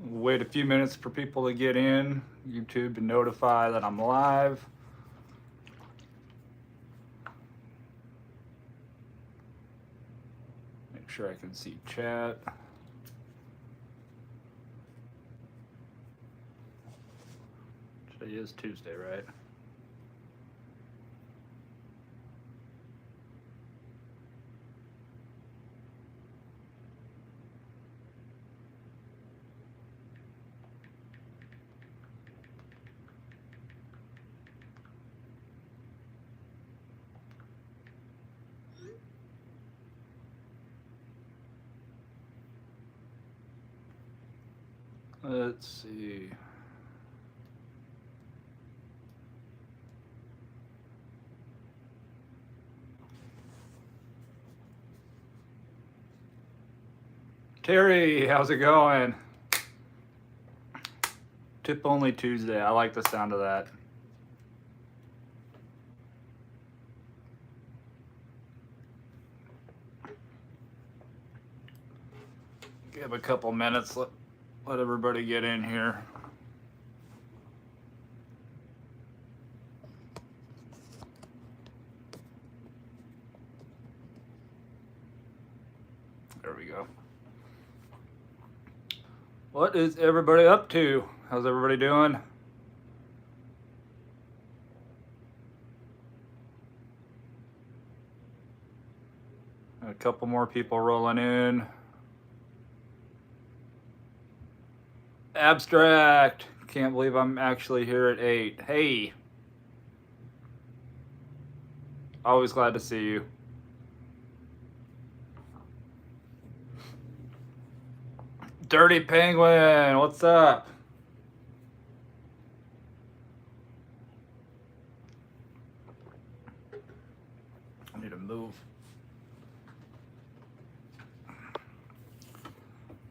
Wait a few minutes for people to get in. YouTube to notify that I'm live. Make sure I can see chat. Today is Tuesday, right? Let's see. Terry, how's it going? Tip only Tuesday. I like the sound of that. Give a couple minutes. Let everybody get in here. There we go. What is everybody up to? How's everybody doing? A couple more people rolling in. Abstract. Can't believe I'm actually here at 8. Hey. Always glad to see you. Dirty Penguin, what's up? I need to move.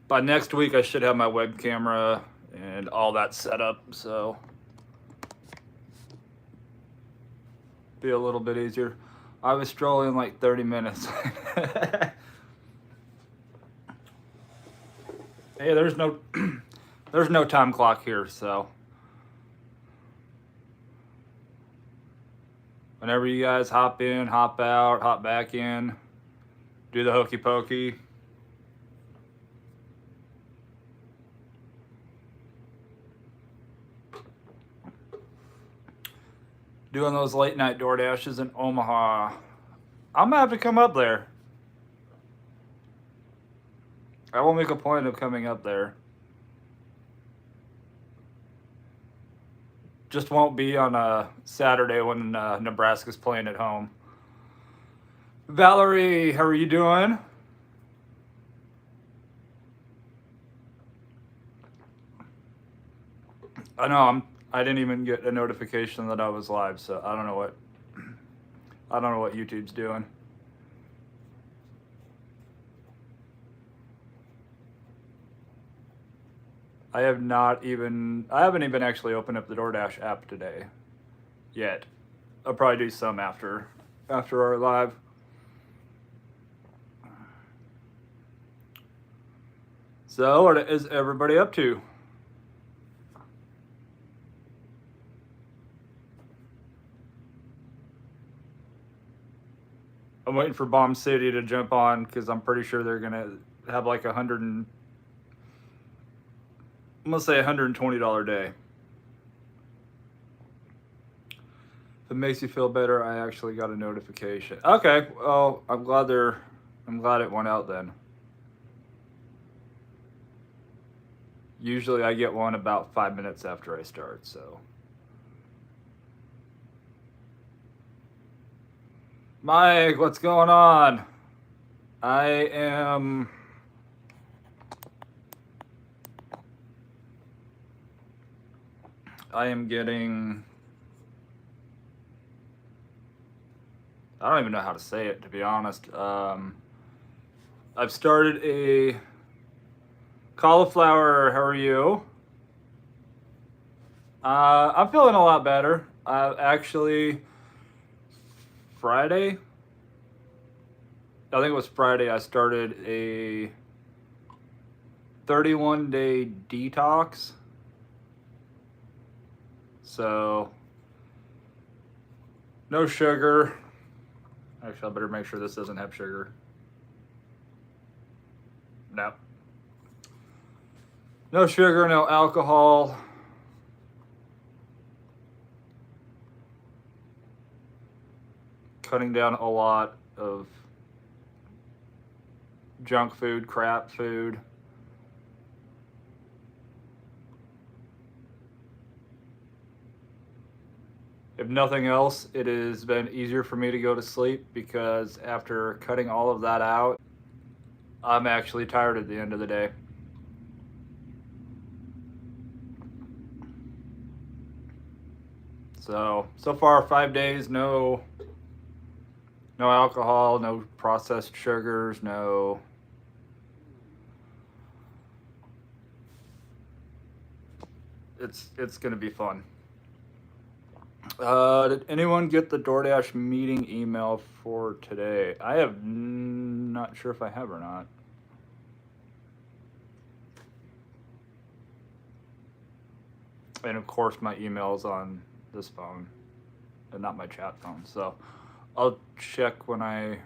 By next week, I should have my web camera and all that set up, so be a little bit easier. I was strolling like 30 minutes. Hey, there's no time clock here, so whenever you guys hop in, hop out, hop back in, do the hokey pokey. Doing those late night DoorDashes in Omaha. I'm gonna have to come up there. I will make a point of coming up there. Just won't be on a Saturday when Nebraska's playing at home. Valerie, how are you doing? I know I didn't even get a notification that I was live, so I don't know what YouTube's doing. I haven't even actually opened up the DoorDash app today yet. I'll probably do some after our live. So what is everybody up to? I'm waiting for Bomb City to jump on because I'm pretty sure they're gonna have like I'm gonna say $120 day. If it makes you feel better, I actually got a notification. Okay, well, I'm glad it went out then. Usually I get one about 5 minutes after I start, so. Mike, what's going on? I am getting, I don't even know how to say it, to be honest. I've started a cauliflower. How are you? I'm feeling a lot better. Actually, Friday, I think it was Friday, I started 31-day detox. So, no sugar. Actually, I better make sure this doesn't have sugar. No. No sugar, no alcohol. Cutting down a lot of junk food, crap food. If nothing else, it has been easier for me to go to sleep because after cutting all of that out, I'm actually tired at the end of the day. So far 5 days, no alcohol, no processed sugars, no. It's gonna be fun. Did anyone get the DoorDash meeting email for today? I have not sure if I have or not. And of course, my email's on this phone and not my chat phone. So I'll check when I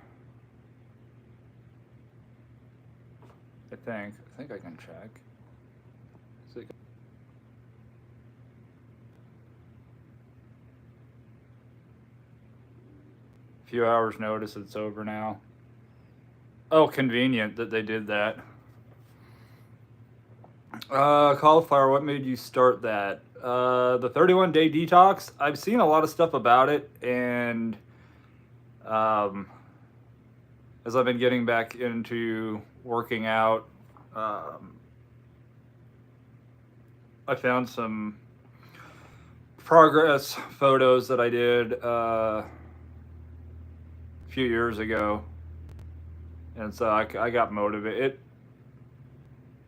think I can check. Few hours notice, it's over now. Oh, convenient that they did that. Cauliflower, what made you start that? The 31-day detox. I've seen a lot of stuff about it, and as I've been getting back into working out, I found some progress photos that I did a few years ago, and so I got motivated.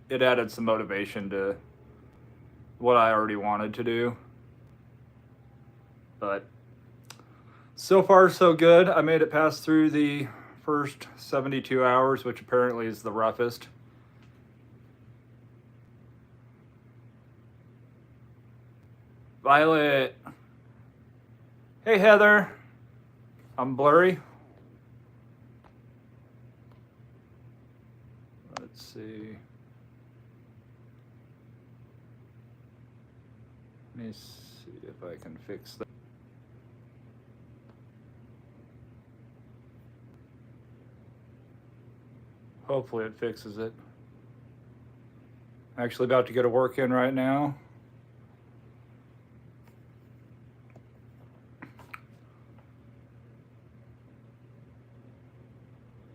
It added some motivation to what I already wanted to do. But so far so good. I made it past through the first 72 hours, which apparently is the roughest. Violet. Hey, Heather. I'm blurry. Let's see. Let me see if I can fix that. Hopefully it fixes it. I'm actually about to get a work in right now.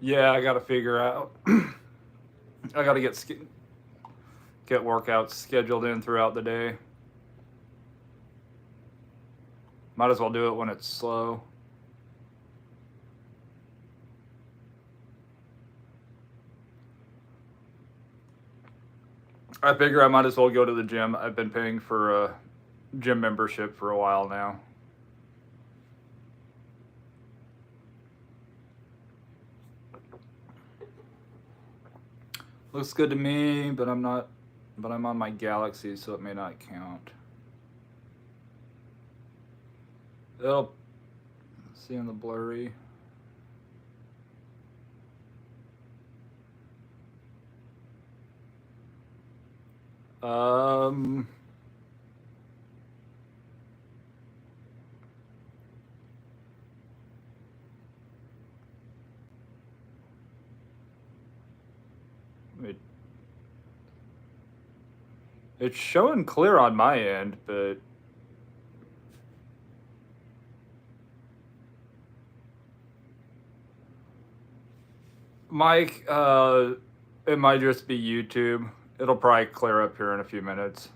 Yeah, I got to figure out. I got to get workouts scheduled in throughout the day. Might as well do it when it's slow. I figure I might as well go to the gym. I've been paying for a gym membership for a while now. Looks good to me, but I'm on my Galaxy, so it may not count. It'll see in the blurry. It's showing clear on my end, but Mike, it might just be YouTube. It'll probably clear up here in a few minutes.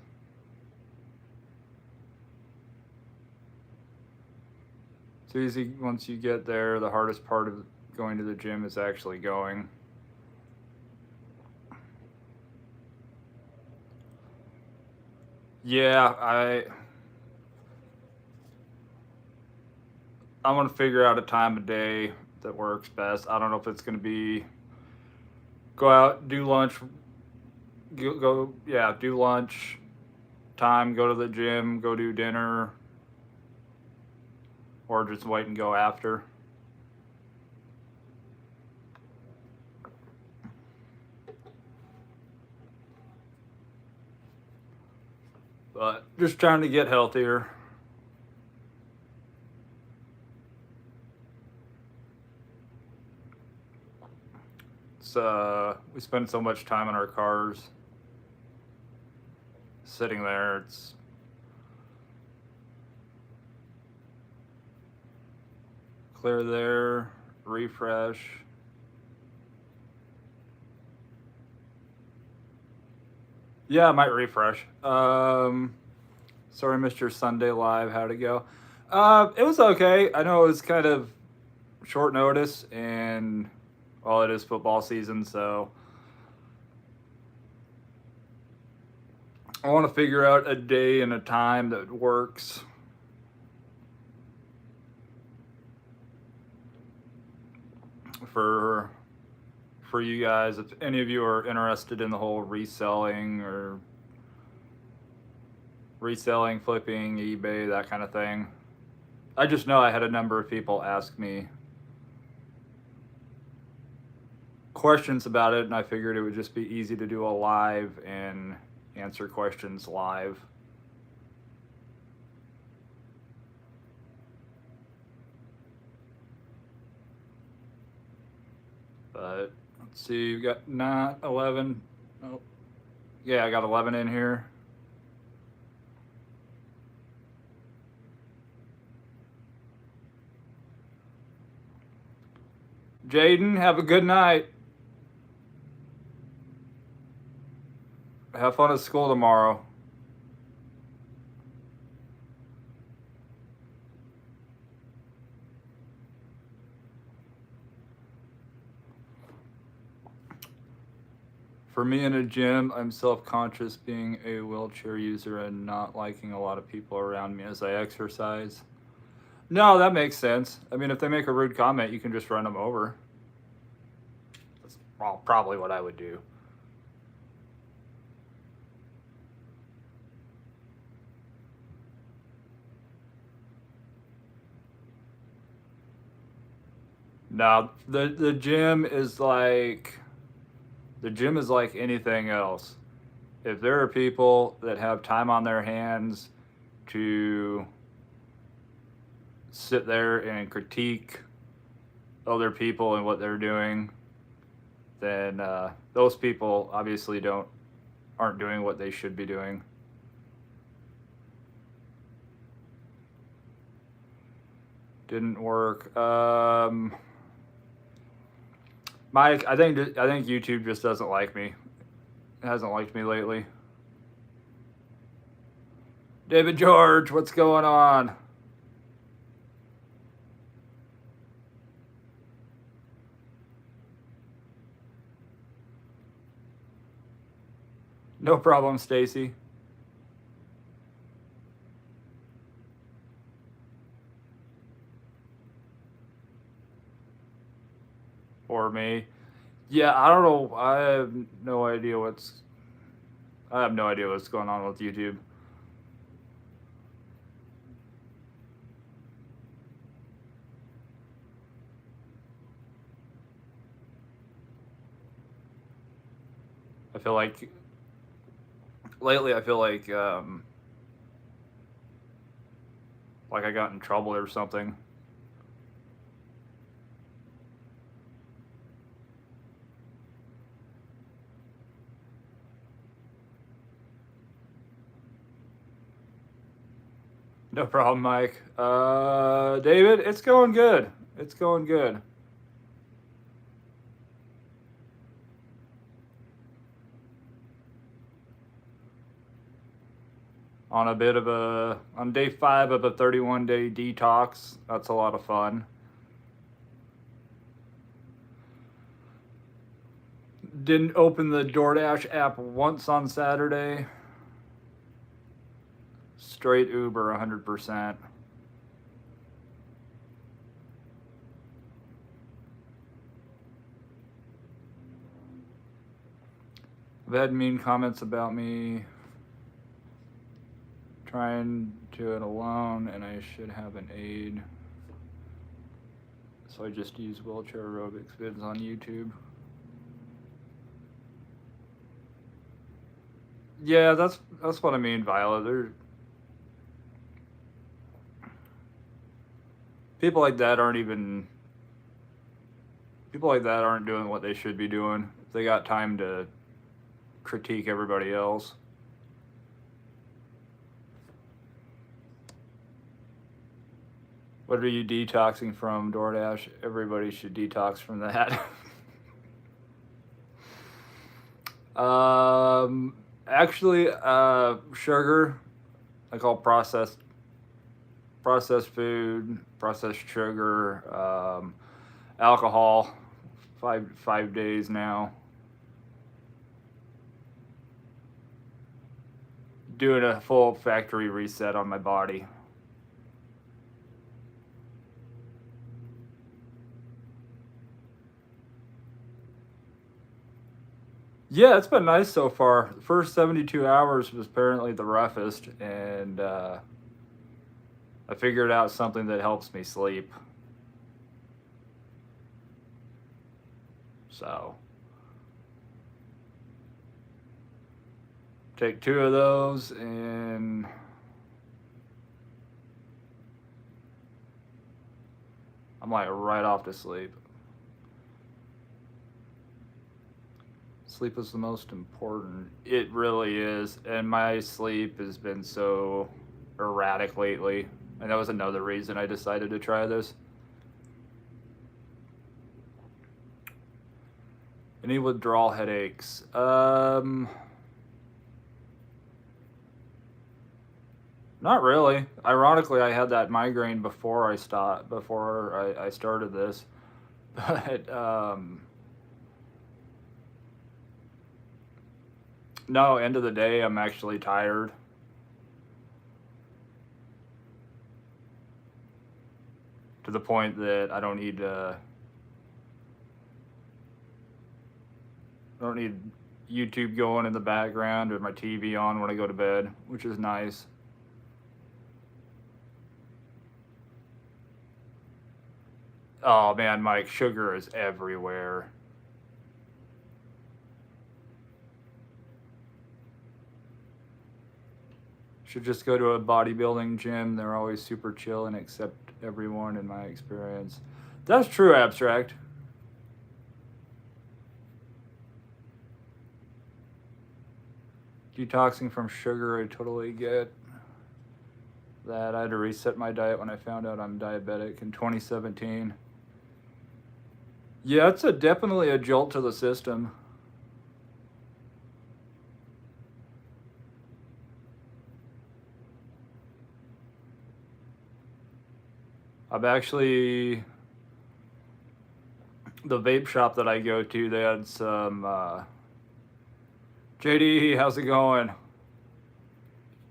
It's easy once you get there. The hardest part of going to the gym is actually going. Yeah, I'm gonna figure out a time of day that works best. I don't know if it's gonna be go out, do lunch yeah, do lunch time, go to the gym, go do dinner, or just wait and go after. But just trying to get healthier. We spend so much time in our cars sitting there. It's clear there, refresh. Yeah, I might refresh. Sorry, Mr. Sunday Live. How'd it go? It was okay. I know it was kind of short notice, and well, it is football season, so I want to figure out a day and a time that works. For you guys, if any of you are interested in the whole reselling, flipping, eBay, that kind of thing. I just know I had a number of people ask me questions about it, and I figured it would just be easy to do a live and answer questions live. But let's see, you got 9, 11. Oh, yeah, I got 11 in here. Jaden, have a good night. Have fun at school tomorrow. For me in a gym, I'm self-conscious being a wheelchair user and not liking a lot of people around me as I exercise. No, that makes sense. I mean, if they make a rude comment, you can just run them over. That's probably what I would do. No, the gym is like anything else. If there are people that have time on their hands to sit there and critique other people and what they're doing, then those people obviously aren't doing what they should be doing. Didn't work. Mike, I think YouTube just doesn't like me. It hasn't liked me lately. David George, what's going on? No problem, Stacy. Or me. Yeah, I don't know. I have no idea what's going on with YouTube. I feel like lately I feel like I got in trouble or something. No problem, Mike. David, it's going good. It's going good. On day 5 of a 31-day detox. That's a lot of fun. Didn't open the DoorDash app once on Saturday. Straight Uber 100%. I've had mean comments about me trying to it alone, and I should have an aid. So I just use wheelchair aerobics vids on YouTube. Yeah, that's what I mean, Violet. There, people like that aren't doing what they should be doing. If they got time to critique everybody else. What are you detoxing from, DoorDash? Everybody should detox from that. Actually, sugar. I call processed food, processed sugar, alcohol. 5 days now. Doing a full factory reset on my body. Yeah, it's been nice so far. The first 72 hours was apparently the roughest, and I figured out something that helps me sleep. So, take 2 of those, and I'm like right off to sleep. Sleep is the most important. It really is. And my sleep has been so erratic lately. And that was another reason I decided to try this. Any withdrawal headaches? Not really. Ironically, I had that migraine before I started this. But no, end of the day, I'm actually tired. To the point that I don't need YouTube going in the background or my TV on when I go to bed, which is nice. Oh man, Mike, sugar is everywhere. Should just go to a bodybuilding gym. They're always super chill and accept everyone, in my experience. That's true, Abstract. Detoxing from sugar, I totally get that. I had to reset my diet when I found out I'm diabetic in 2017. Yeah, it's definitely a jolt to the system. I'm actually, the vape shop that I go to, they had some, JD, how's it going?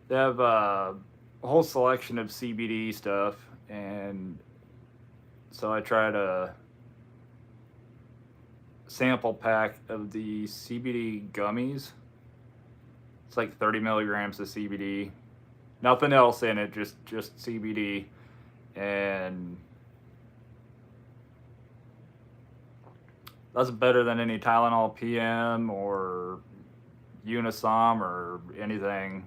They have a whole selection of CBD stuff, and so I tried a sample pack of the CBD gummies. It's like 30 milligrams of CBD. Nothing else in it, just CBD. And that's better than any Tylenol PM or Unisom or anything.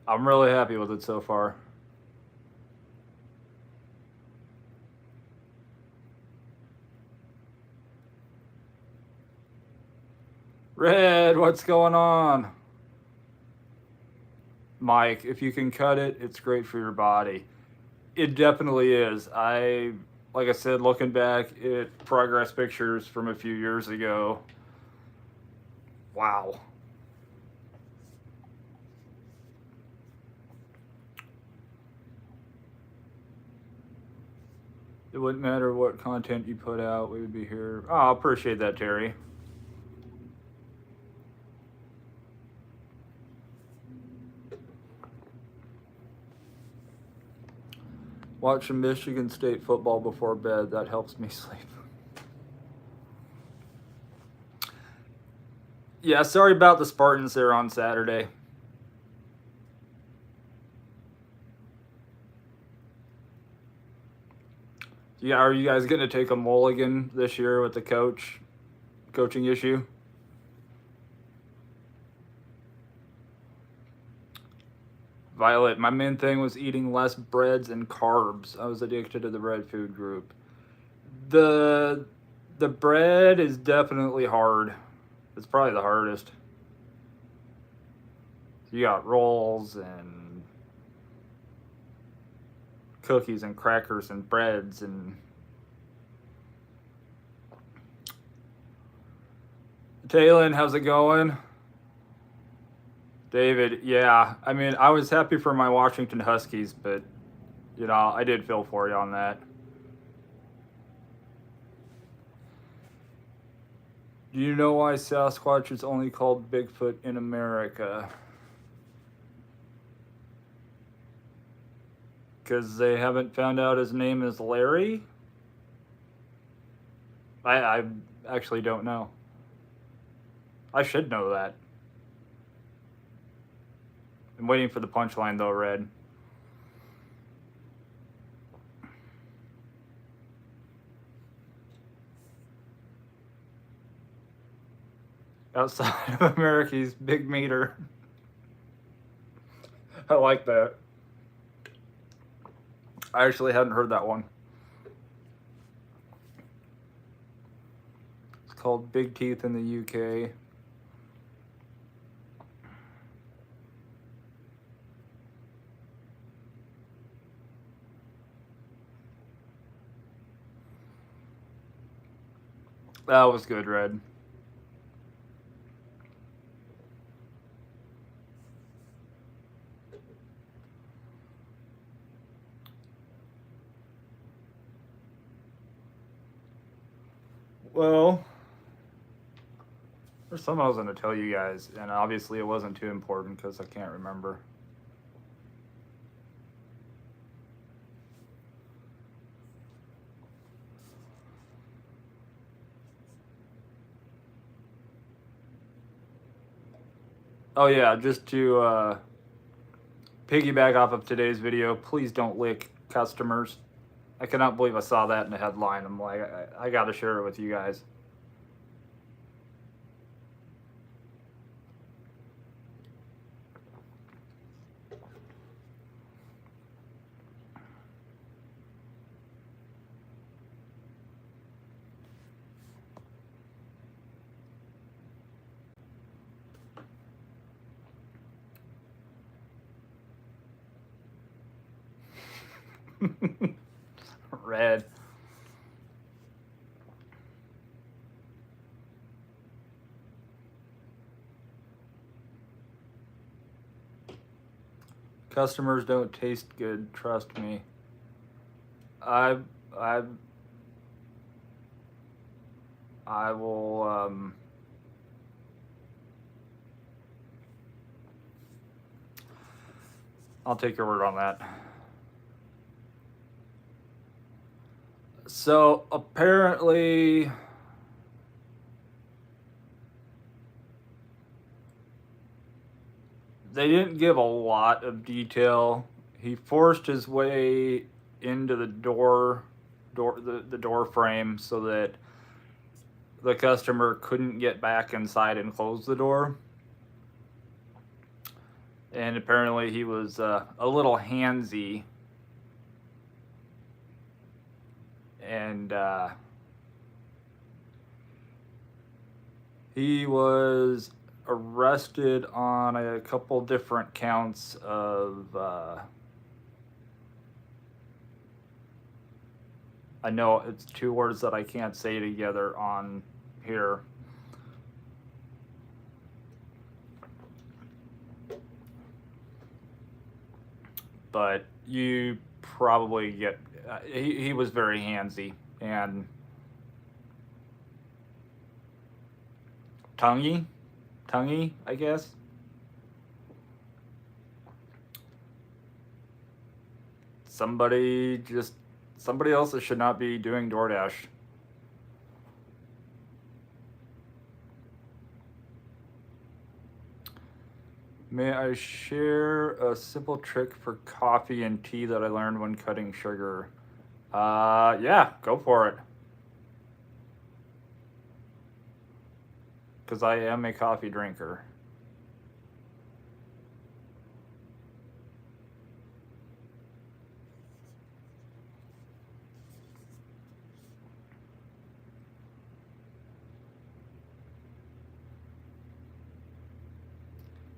I'm really happy with it so far. Red, what's going on? Mike, if you can cut it, it's great for your body. It definitely is. Like I said, looking back at progress pictures from a few years ago, wow. It wouldn't matter what content you put out, we would be here. Oh, I appreciate that, Terry. Watching Michigan State football before bed, that helps me sleep. Yeah, sorry about the Spartans there on Saturday. Yeah, are you guys going to take a mulligan this year with the coaching issue? Violet, my main thing was eating less breads and carbs. I was addicted to the bread food group. The the bread is definitely hard. It's probably the hardest. You got rolls and cookies and crackers and breads and Taylor, how's it going? David, yeah. I mean, I was happy for my Washington Huskies, but I did feel for you on that. Do you know why Sasquatch is only called Bigfoot in America? Because they haven't found out his name is Larry? I actually don't know. I should know that. I'm waiting for the punchline though, Red. Outside of America's big meter. I like that. I actually hadn't heard that one. It's called Big Teeth in the UK. That was good, Red. Well, there's something I was going to tell you guys, and obviously it wasn't too important because I can't remember. Oh yeah, just to piggyback off of today's video, please don't lick customers. I cannot believe I saw that in the headline. I'm like, I got to share it with you guys. Red. Customers don't taste good, trust me. I I I will I'll take your word on that. So apparently they didn't give a lot of detail. He forced his way into the door frame so that the customer couldn't get back inside and close the door. And apparently he was a little handsy. And he was arrested on a couple different counts of I know it's two words that I can't say together on here. But you probably get he was very handsy and tonguey, I guess. somebody else that should not be doing DoorDash. May I share a simple trick for coffee and tea that I learned when cutting sugar? Yeah, go for it. Because I am a coffee drinker.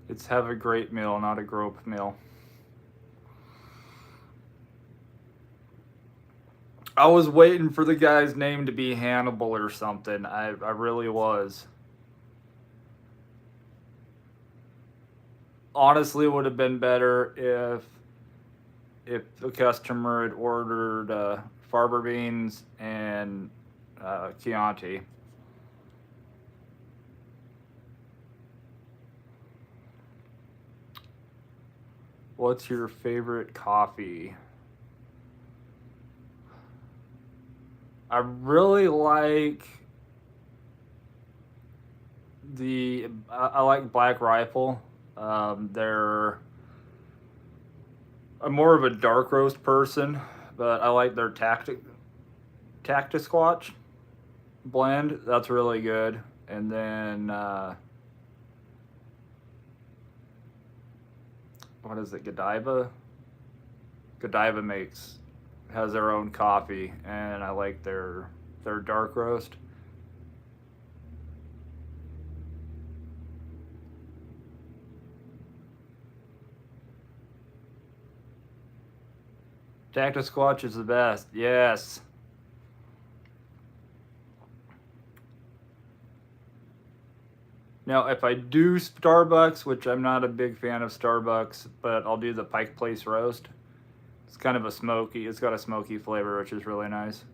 It's have a great meal, not a grope meal. I was waiting for the guy's name to be Hannibal or something. I really was. Honestly, it would have been better if the customer had ordered Farber beans and Chianti. What's your favorite coffee? I really like I like Black Rifle. I'm more of a dark roast person, but I like their Cactus Squatch blend. That's really good. And then what is it? Godiva. Godiva has their own coffee, and I like their dark roast. Cactus Squatch is the best. Yes. Now, if I do Starbucks, which I'm not a big fan of Starbucks, but I'll do the Pike Place roast. It's kind of it's got a smoky flavor, which is really nice.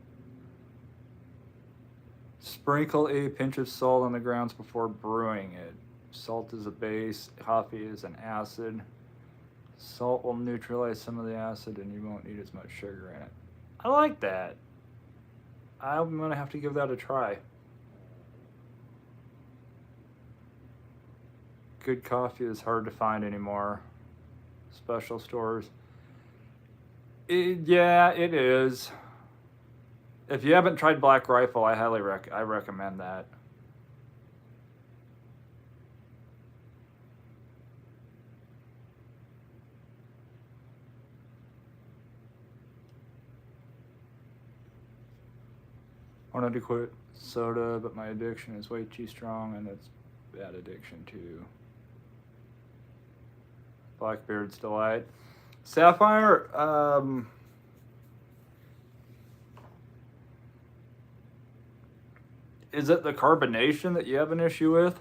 Sprinkle a pinch of salt on the grounds before brewing it. Salt is a base, coffee is an acid. Salt will neutralize some of the acid and you won't need as much sugar in it. I like that. I'm going to have to give that a try. Good coffee is hard to find anymore. Special stores. Yeah, it is. If you haven't tried Black Rifle, I highly recommend that. I wanted to quit soda, but my addiction is way too strong, and it's bad addiction too. Blackbeard's Delight. Sapphire, is it the carbonation that you have an issue with?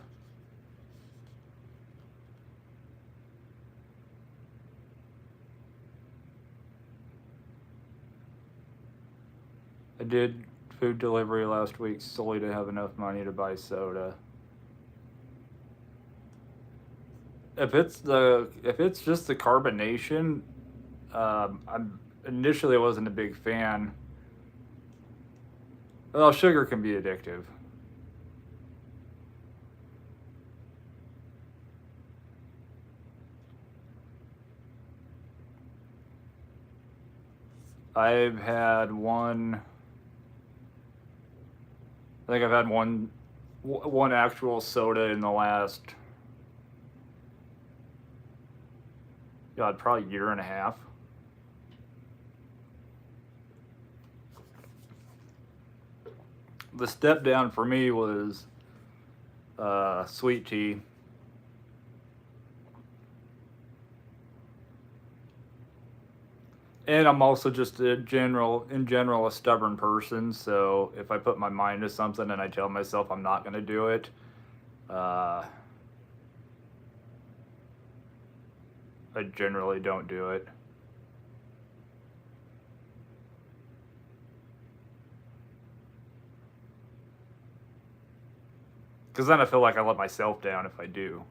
I did food delivery last week solely to have enough money to buy soda. If it's just the carbonation, I'm initially I wasn't a big fan. Well, sugar can be addictive. I've had one. I think I've had one actual soda in the last, God, probably year and a half. The step down for me was sweet tea. And I'm also just in general a stubborn person. So if I put my mind to something and I tell myself I'm not going to do it, I generally don't do it. Because then I feel like I let myself down if I do.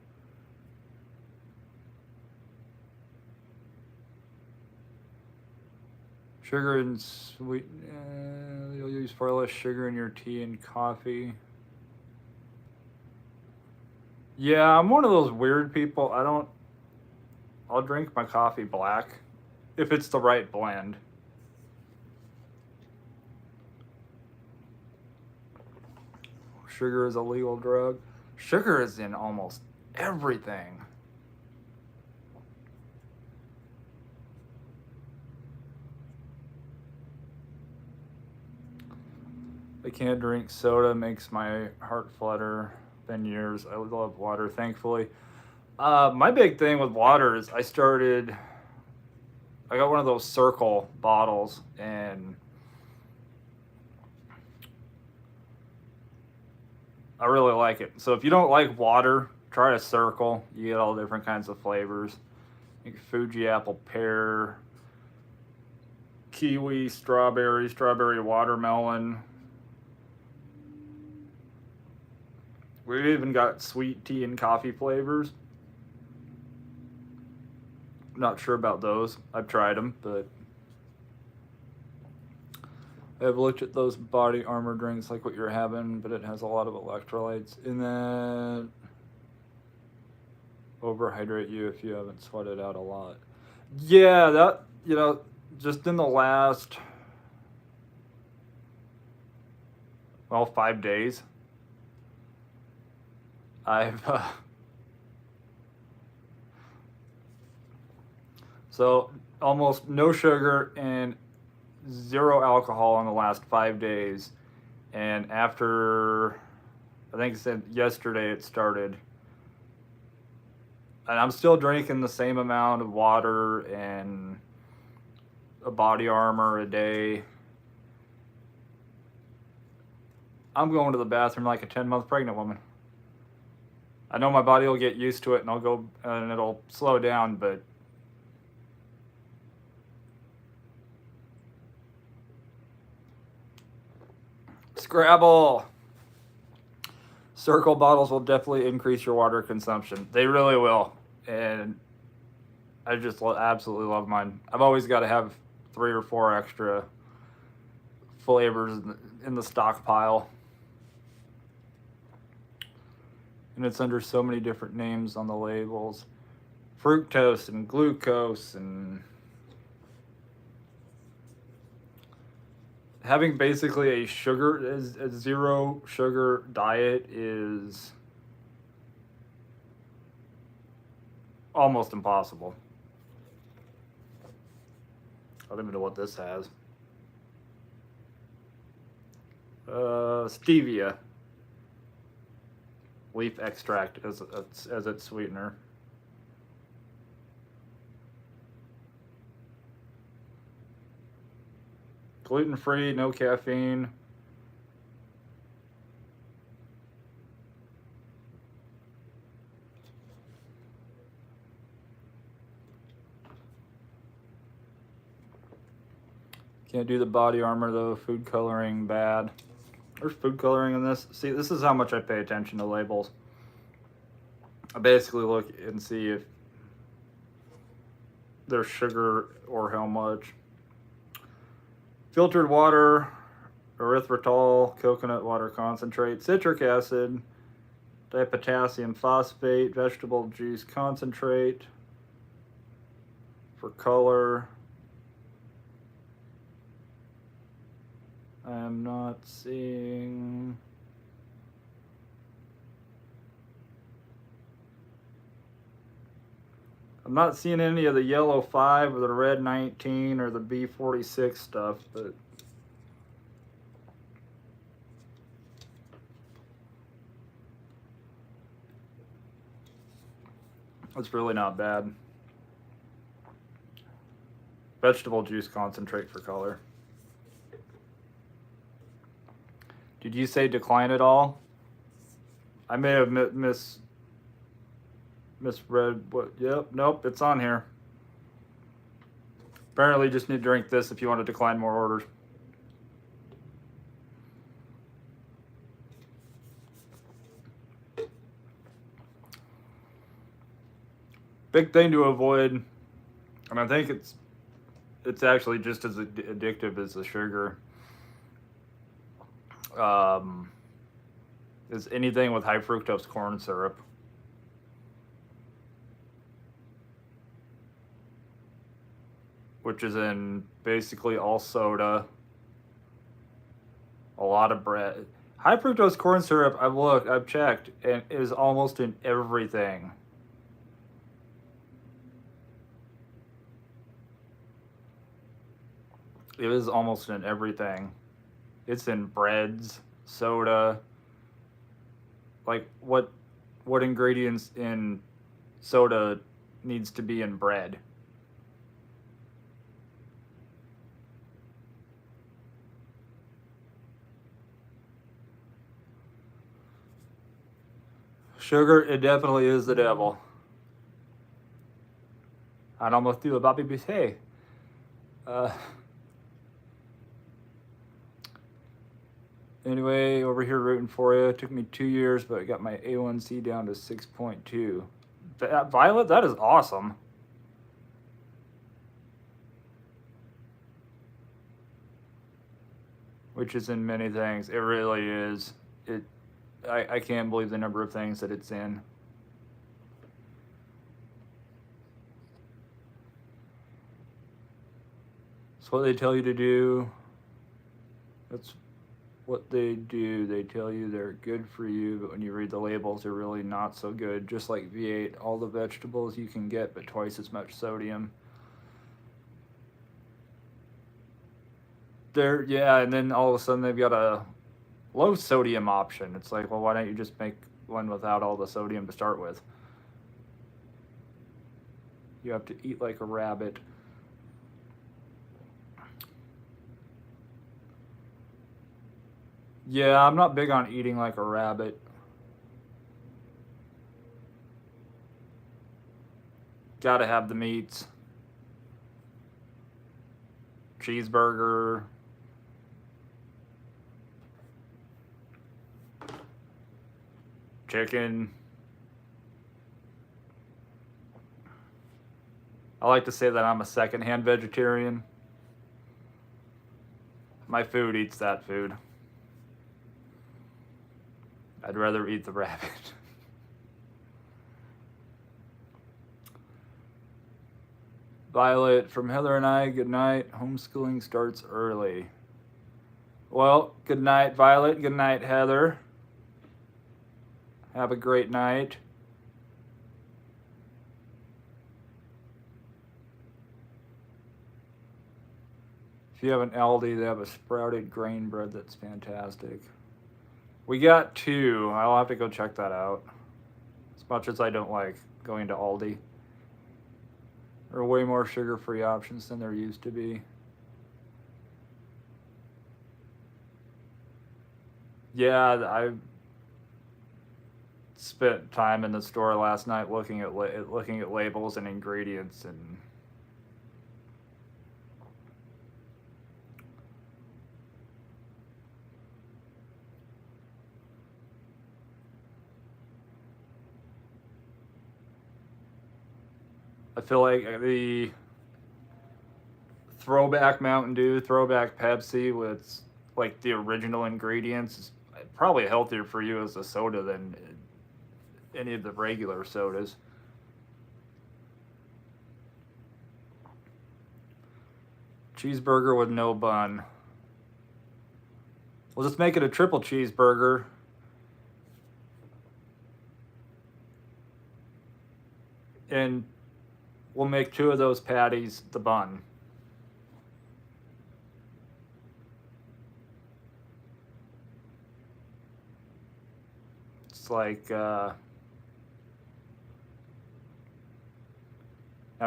Sugar and sweet. You'll use far less sugar in your tea and coffee. Yeah, I'm one of those weird people. I'll drink my coffee black if it's the right blend. Sugar is a legal drug. Sugar is in almost everything. I can't drink soda, makes my heart flutter. Been years. I love water, thankfully. My big thing with water is I got one of those circle bottles, and I really like it. So if you don't like water, try a circle. You get all different kinds of flavors. Like Fuji apple pear, kiwi, strawberry watermelon. We've even got sweet tea and coffee flavors. Not sure about those. I've tried them, but I've looked at those body armor drinks like what you're having, but it has a lot of electrolytes in that. Overhydrate you if you haven't sweated out a lot. Yeah, that, just in the last, 5 days, I've so almost no sugar and 0 alcohol in the last 5 days, and after, I think it said yesterday it started, and I'm still drinking the same amount of water and a body armor a day. I'm going to the bathroom like a 10-month pregnant woman. I know my body will get used to it, and it'll slow down, but Scrabble. Circle bottles will definitely increase your water consumption. They really will, and I just absolutely love mine. I've always got to have 3 or 4 extra flavors in the stockpile. And it's under so many different names on the labels. Fructose and glucose, and having basically a 0 sugar diet is almost impossible. I don't even know what this has. Stevia. Leaf extract as its sweetener. Gluten-free, no caffeine. Can't do the body armor though. Food coloring, bad. There's food coloring in this. See, this is how much I pay attention to labels. I basically look and see if there's sugar or how much. Filtered water, erythritol, coconut water concentrate, citric acid, dipotassium phosphate, vegetable juice concentrate for color. I'm not seeing. I'm not seeing any of the yellow 5 or the red 19 or the B46 stuff, but it's really not bad. Vegetable juice concentrate for color. Did you say decline at all? I may have misread what. Yep, nope, it's on here. Apparently, you just need to drink this if you want to decline more orders. Big thing to avoid, and I think it's It's actually just as addictive as the sugar. Um, is anything with high fructose corn syrup, which is in basically all soda, a lot of bread. High fructose corn syrup, I've looked, I've checked, and is almost in everything. It is almost in everything. It's in breads, soda. Like what ingredients in soda needs to be in bread? Sugar, it definitely is the devil. I'd almost do a Bobby Bisset. Uh, anyway, over here rooting for you. It took me 2 years, but I got my A1C down to 6.2. Violet, that is awesome. Which is in many things. It really is. I can't believe the number of things that it's in. It's what they tell you to do. That's what they do. They tell you they're good for you, but when you read the labels, they're really not so good. Just like V8, all the vegetables you can get, but twice as much sodium. Yeah, and then all of a sudden they've got a low sodium option. It's like, well, why don't you just make one without all the sodium to start with? You have to eat like a rabbit. Yeah, I'm not big on eating like a rabbit. Gotta have the meats. Cheeseburger. Chicken. I like to say that I'm a secondhand vegetarian. My food eats that food. I'd rather eat the rabbit. Violet, from Heather and I, good night. Homeschooling starts early. Well, good night, Violet. Good night, Heather. Have a great night. If you have an Aldi, they have a sprouted grain bread that's fantastic. We got two. I'll have to go check that out. As much as I don't like going to Aldi. There are way more sugar-free options than there used to be. Yeah, I spent time in the store last night looking at labels and ingredients, and I feel like the throwback Mountain Dew, throwback Pepsi with like the original ingredients is probably healthier for you as a soda than any of the regular sodas. Cheeseburger with no bun. We'll just make it a triple cheeseburger. And we'll make two of those patties the bun. It's like, I've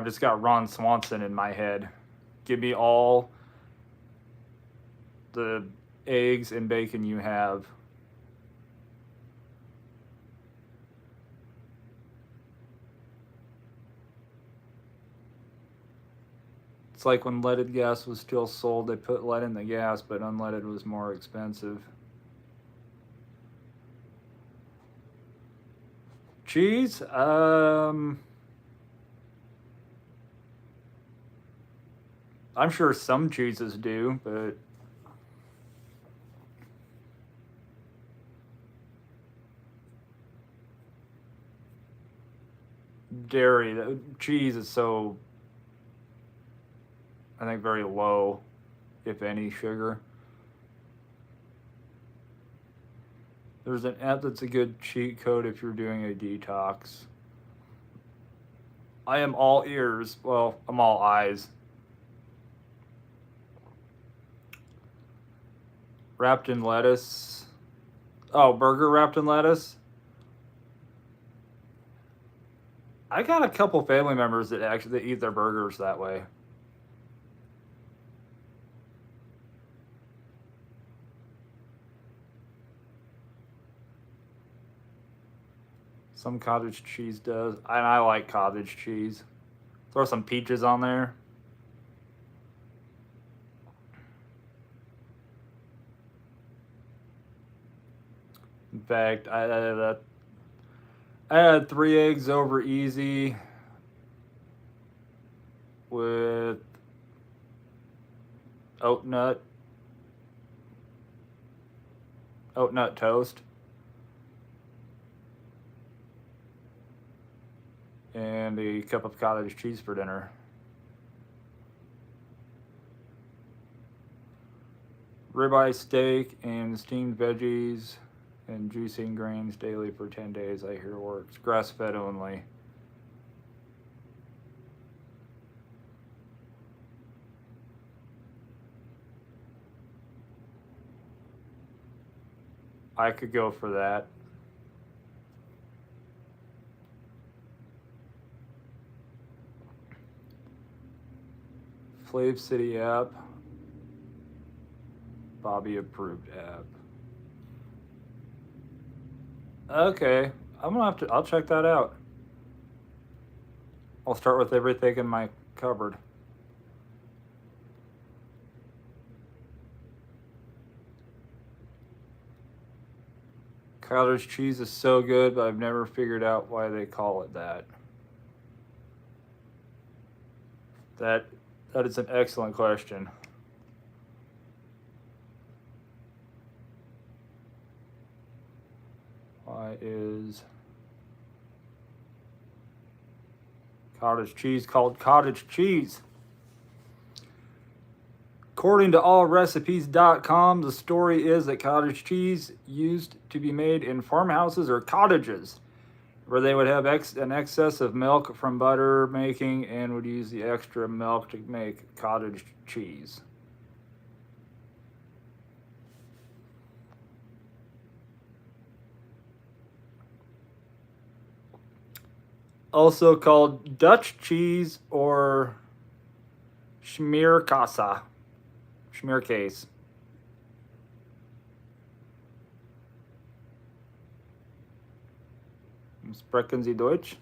just got Ron Swanson in my head. Give me all the eggs and bacon you have. It's like when leaded gas was still sold, they put lead in the gas, but unleaded was more expensive. Cheese? I'm sure some cheeses do, but dairy, cheese is so, I think, very low, if any, sugar. There's an app that's a good cheat code if you're doing a detox. I am all ears. Well, I'm all eyes. Wrapped in lettuce. Oh, burger wrapped in lettuce. I got a couple family members that actually eat their burgers that way. Some cottage cheese does, and I like cottage cheese. Throw some peaches on there. In fact, I had 3 eggs over easy with oat nut toast, and a cup of cottage cheese for dinner. Ribeye steak and steamed veggies and juicing grains daily for 10 days, I hear works. Grass fed only. I could go for that. Flav City app. Bobby approved app. Okay, I'll check that out. I'll start with everything in my cupboard. Cottage cheese is so good, but I've never figured out why they call it that. That is an excellent question. Why is cottage cheese called cottage cheese? According to allrecipes.com, the story is that cottage cheese used to be made in farmhouses or cottages, where they would have an excess of milk from butter making and would use the extra milk to make cottage cheese. Also called Dutch cheese or Schmierkäse. Schmierkäse. Sprechen Sie Deutsch?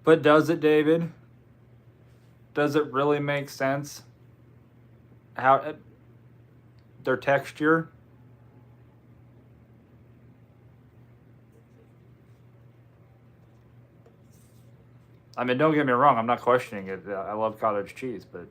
But does it, David? Does it really make sense? How their texture? I mean, don't get me wrong. I'm not questioning it. I love cottage cheese, but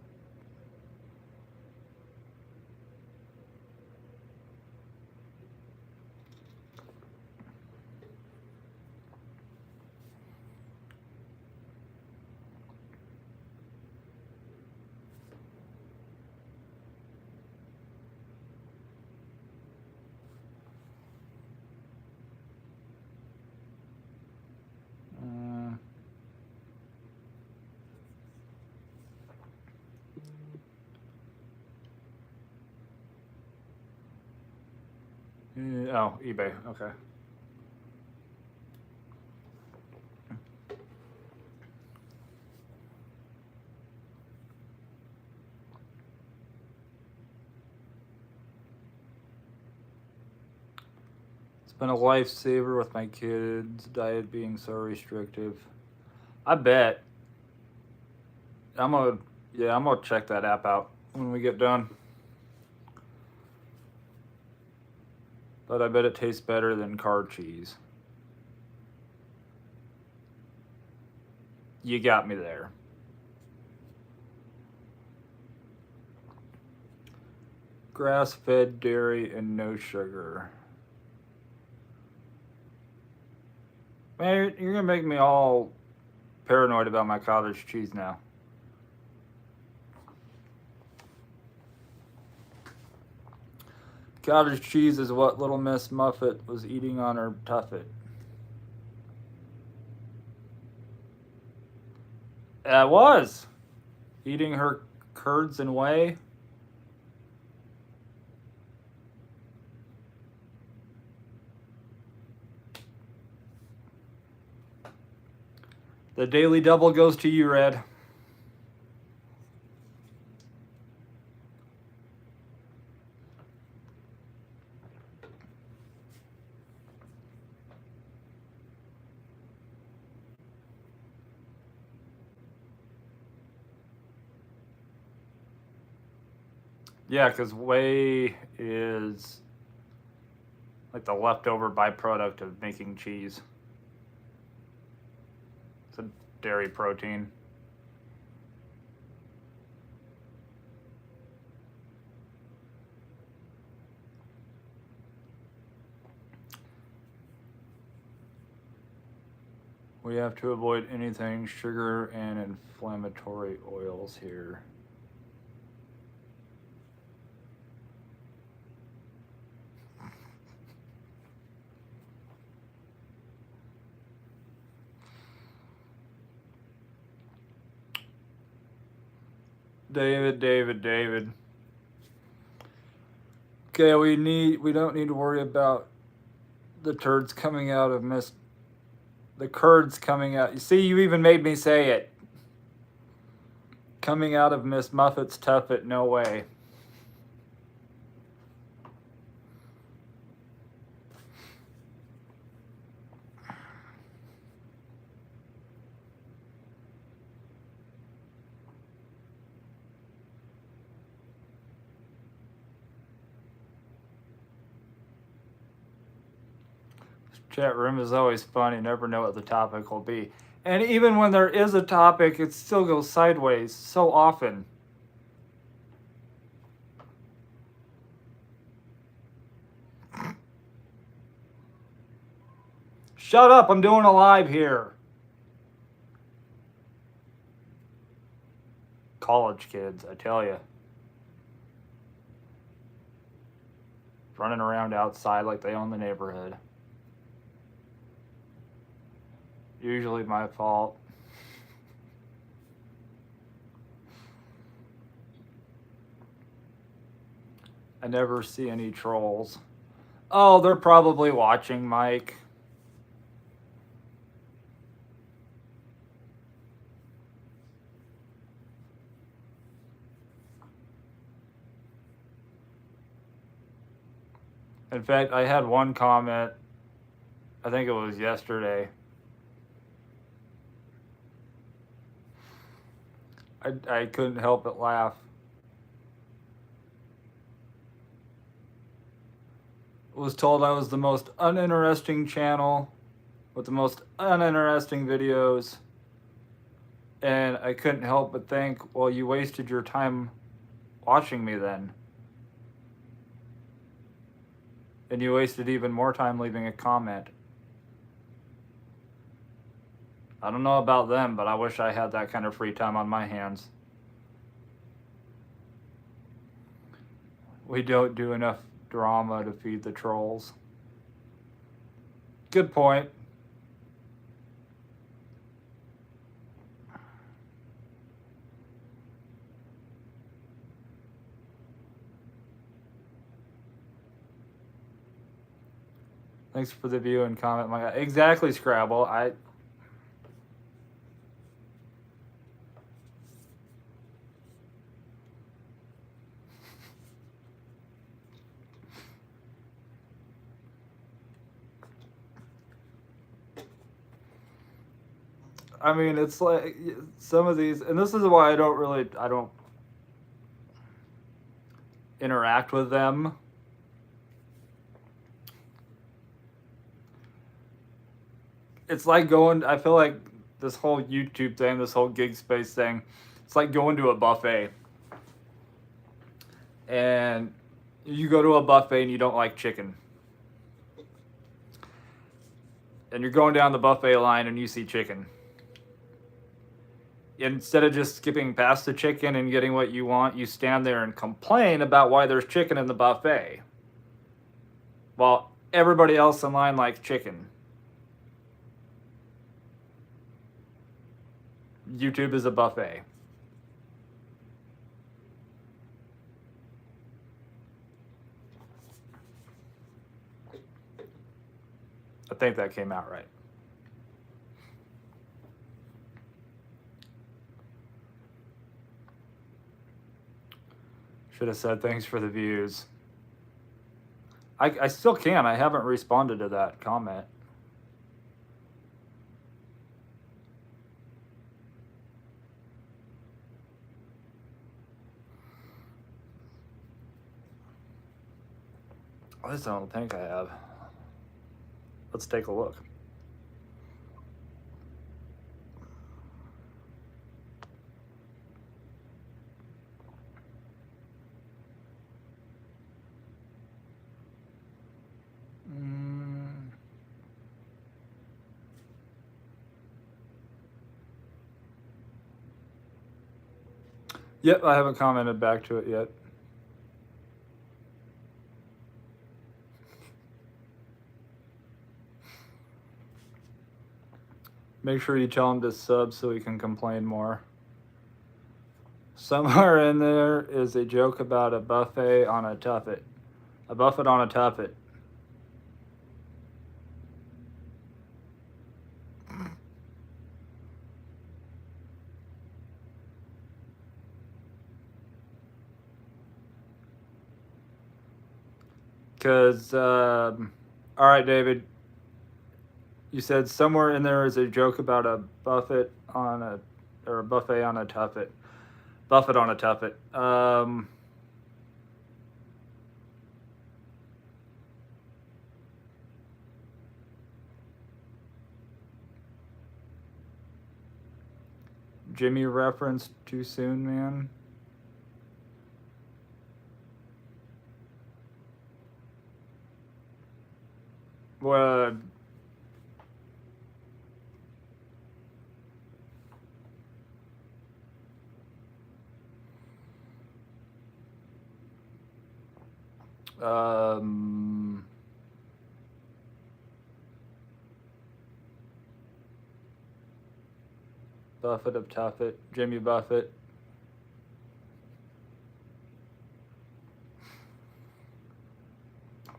oh, eBay. Okay. It's been a lifesaver with my kids' diet being so restrictive. I bet. I'm gonna check that app out when we get done. But I bet it tastes better than card cheese. You got me there. Grass-fed dairy and no sugar. Man, you're gonna make me all paranoid about my cottage cheese now. Cottage cheese is what Little Miss Muffet was eating on her tuffet. I was eating her curds and whey. The daily double goes to you, Red. Yeah, because whey is like the leftover byproduct of making cheese. It's a dairy protein. We have to avoid anything sugar and inflammatory oils here. David. Okay, we don't need to worry about the turds coming out of the curds coming out. You see, you even made me say it. Coming out of Miss Muffet's tuffet, no way. Chat room is always fun. You never know what the topic will be. And even when there is a topic, it still goes sideways so often. Shut up, I'm doing a live here. College kids, I tell you. Running around outside like they own the neighborhood. Usually my fault. I never see any trolls. Oh, they're probably watching, Mike. In fact, I had one comment, I think it was yesterday. I couldn't help but laugh. Was told I was the most uninteresting channel with the most uninteresting videos. And I couldn't help but think, well, you wasted your time watching me then. And you wasted even more time leaving a comment. I don't know about them, but I wish I had that kind of free time on my hands. We don't do enough drama to feed the trolls. Good point. Thanks for the view and comment, my guy. Exactly, Scrabble. I mean, it's like some of these, and this is why I don't interact with them. It's like going, I feel like this whole YouTube thing, this whole gig space thing, it's like going to a buffet. And you go to a buffet and you don't like chicken. And you're going down the buffet line and you see chicken. Instead of just skipping past the chicken and getting what you want, you stand there and complain about why there's chicken in the buffet. While everybody else in line likes chicken. YouTube is a buffet. I think that came out right. Should have said thanks for the views. I still can. I haven't responded to that comment. At least I don't think I have. Let's take a look. Yep, I haven't commented back to it yet. Make sure you tell him to sub so he can complain more. Somewhere in there is a joke about a buffet on a tuffet. A buffet on a tuffet. Because, all right, David, you said somewhere in there is a joke about a buffet on a, or a buffet on a tuffet. Buffet on a tuffet. Jimmy reference too soon, man. What? Buffett of Tuffet, Jimmy Buffett.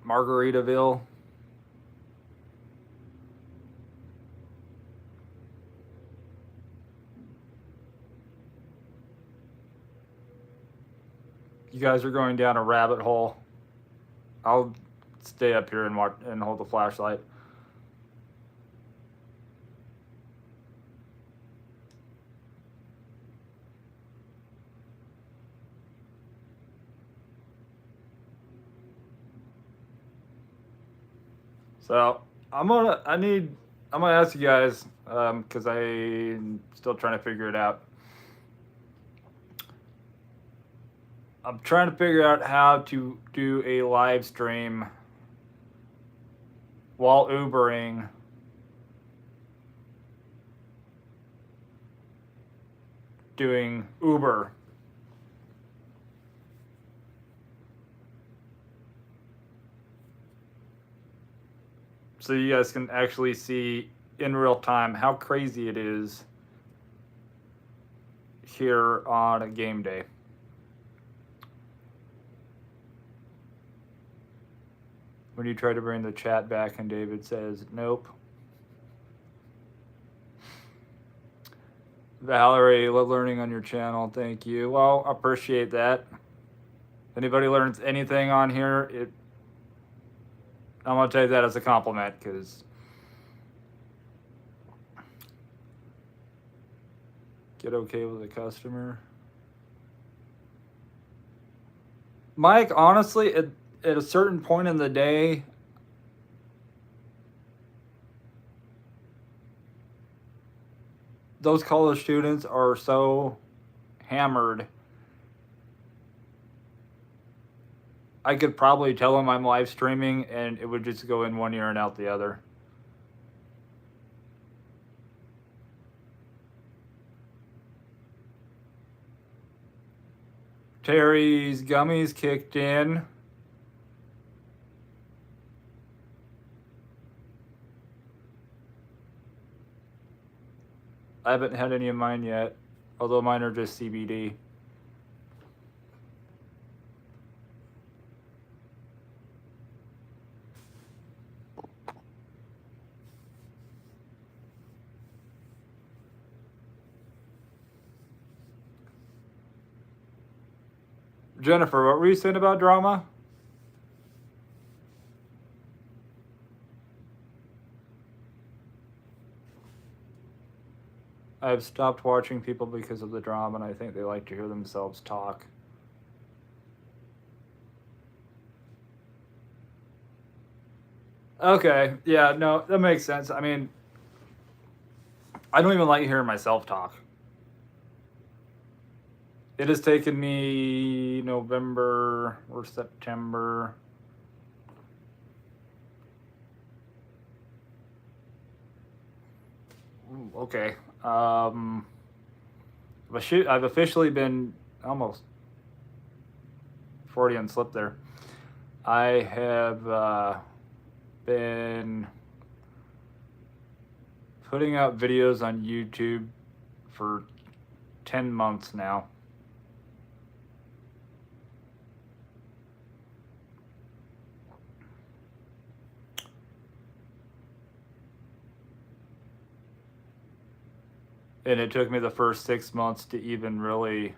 Margaritaville. You guys are going down a rabbit hole. I'll stay up here and watch and hold the flashlight. So I'm gonna ask you guys because I'm still trying to figure it out. I'm trying to figure out how to do a live stream while Ubering doing Uber. So you guys can actually see in real time how crazy it is here on a game day. When you try to bring the chat back and David says, nope. Valerie, love learning on your channel. Thank you. Well, I appreciate that. If anybody learns anything on here, I'm going to take that as a compliment because Get okay with a customer. Mike, honestly, at a certain point in the day, those college students are so hammered. I could probably tell them I'm live streaming and it would just go in one ear and out the other. Terry's gummies kicked in. I haven't had any of mine yet, although mine are just CBD. Jennifer, what were you saying about drama? I've stopped watching people because of the drama, and I think they like to hear themselves talk. Okay, yeah, no, that makes sense. I mean, I don't even like hearing myself talk. It has taken me November or September. Ooh, okay. I've officially been almost 40 and slipped there. I have been putting out videos on YouTube for 10 months now. And it took me the first 6 months to even really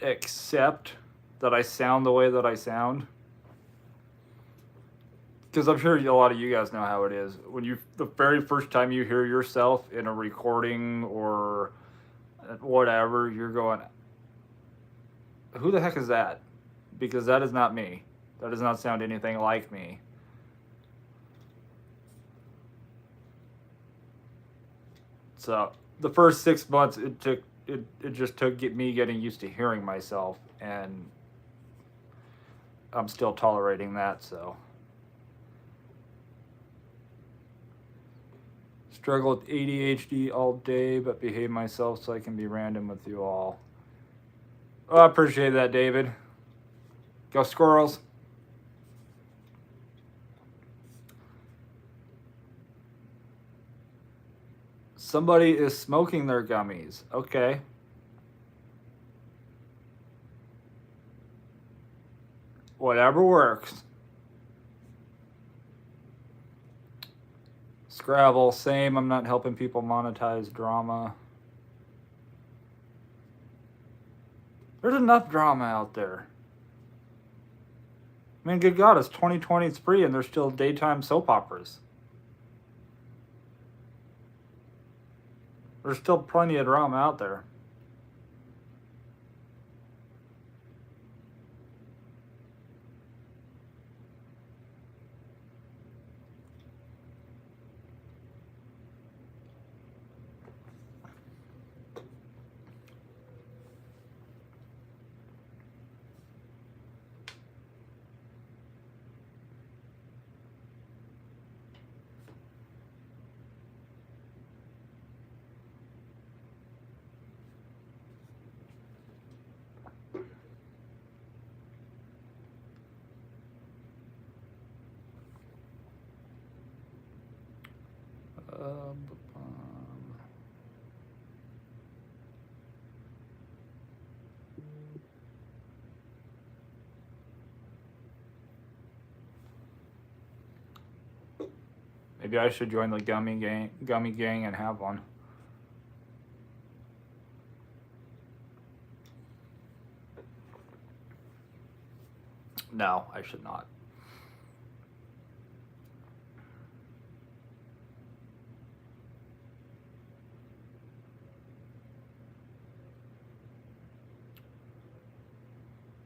accept that I sound the way that I sound. Because I'm sure a lot of you guys know how it is. When the very first time you hear yourself in a recording or whatever, you're going, who the heck is that? Because that is not me. That does not sound anything like me. So the first 6 months, it just took me getting used to hearing myself, and I'm still tolerating that. So struggle with ADHD all day, but behave myself so I can be random with you all. Oh, I appreciate that, David. Go Squirrels. Somebody is smoking their gummies. Okay. Whatever works. Scrabble, same. I'm not helping people monetize drama. There's enough drama out there. I mean, good God, it's 2020, it's free, and there's still daytime soap operas. There's still plenty of drama out there. Maybe I should join the gummy gang and have one. No, I should not.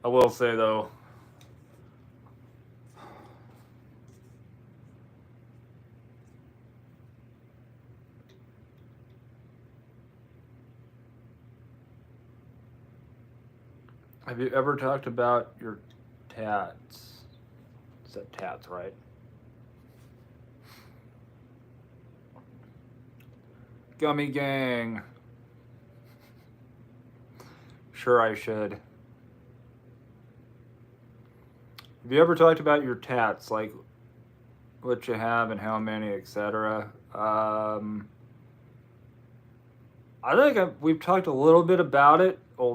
I will say though, have you ever talked about your tats? Said tats, right? Gummy gang. Sure, I should. Have you ever talked about your tats, like what you have and how many, etc.? I think we've talked a little bit about it a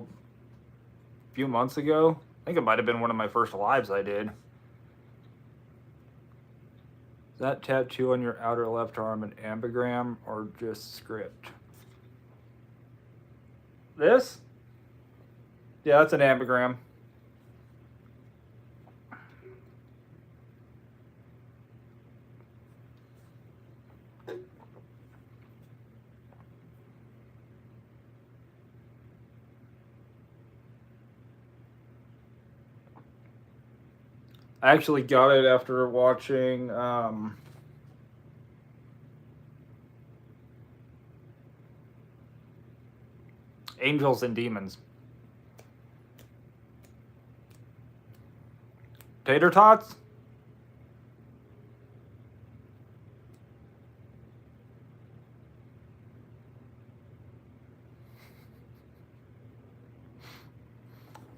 few months ago. I think it might have been one of my first lives I did. Is that tattoo on your outer left arm an ambigram or just script? This? Yeah, that's an ambigram. I actually got it after watching Angels and Demons. Tater tots?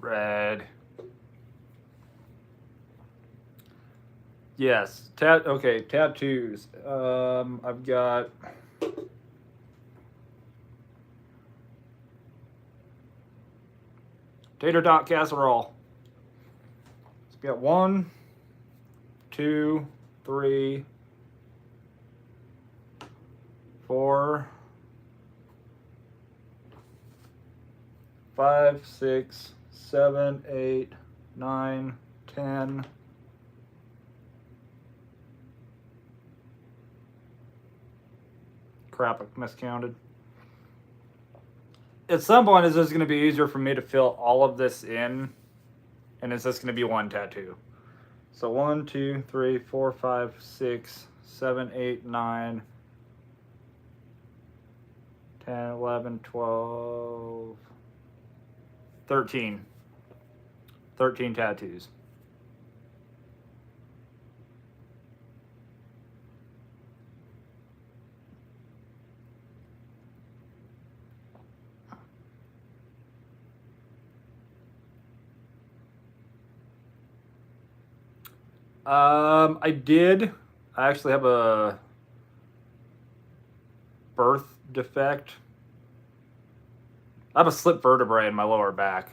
Red. Yes. Okay, tattoos. I've got tater tot casserole. So we got 1, 2, 3, 4, 5, 6, 7, 8, 9, 10. Crap, I miscounted. At some point, is this going to be easier for me to fill all of this in? And is this going to be one tattoo? So 1, 2, 3, 4, 5, 6, 7, 8, 9, 10, 11, 12, 13. 13 tattoos. I did. I actually have a birth defect. I have a slip vertebrae in my lower back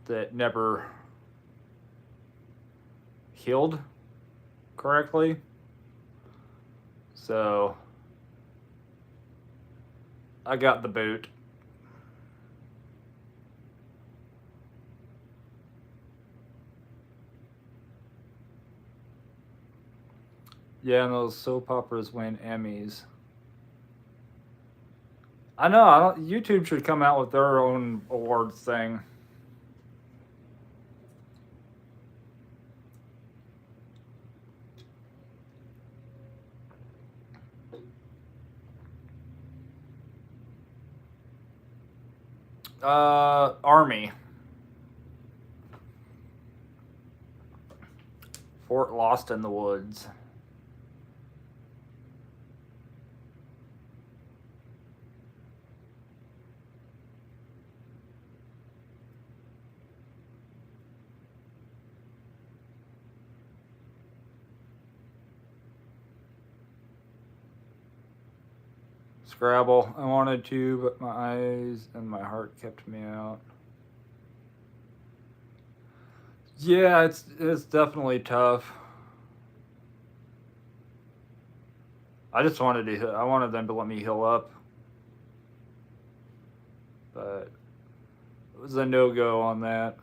that never healed correctly. So I got the boot. Yeah, and those soap operas win Emmys. I know. YouTube should come out with their own awards thing. Army. Fort Lost in the Woods. Scrabble. I wanted to, but my eyes and my heart kept me out. Yeah, it's definitely tough. I just I wanted them to let me heal up, but it was a no-go on that.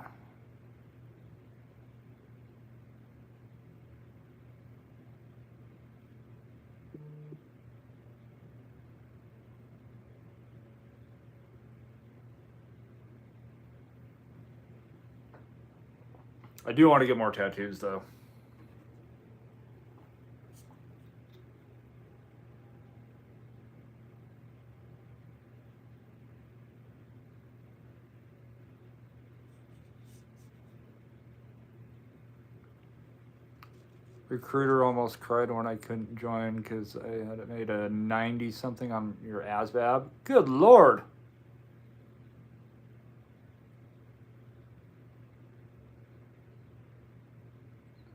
I do want to get more tattoos, though. Recruiter almost cried when I couldn't join because I had made a 90 something on your ASVAB. Good Lord.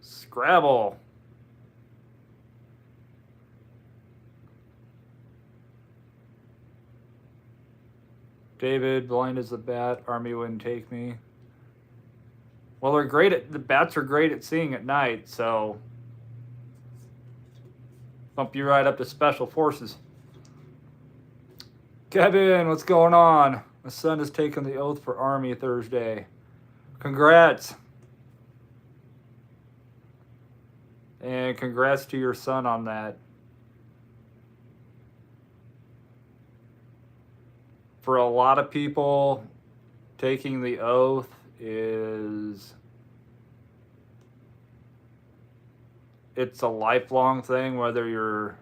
Scrabble. David, blind as a bat, Army wouldn't take me. Well, the bats are great at seeing at night, so bump you right up to Special Forces. Kevin, what's going on? My son has taken the oath for Army Thursday. Congrats. And congrats to your son on that. For a lot of people, taking the oath it's a lifelong thing, whether you're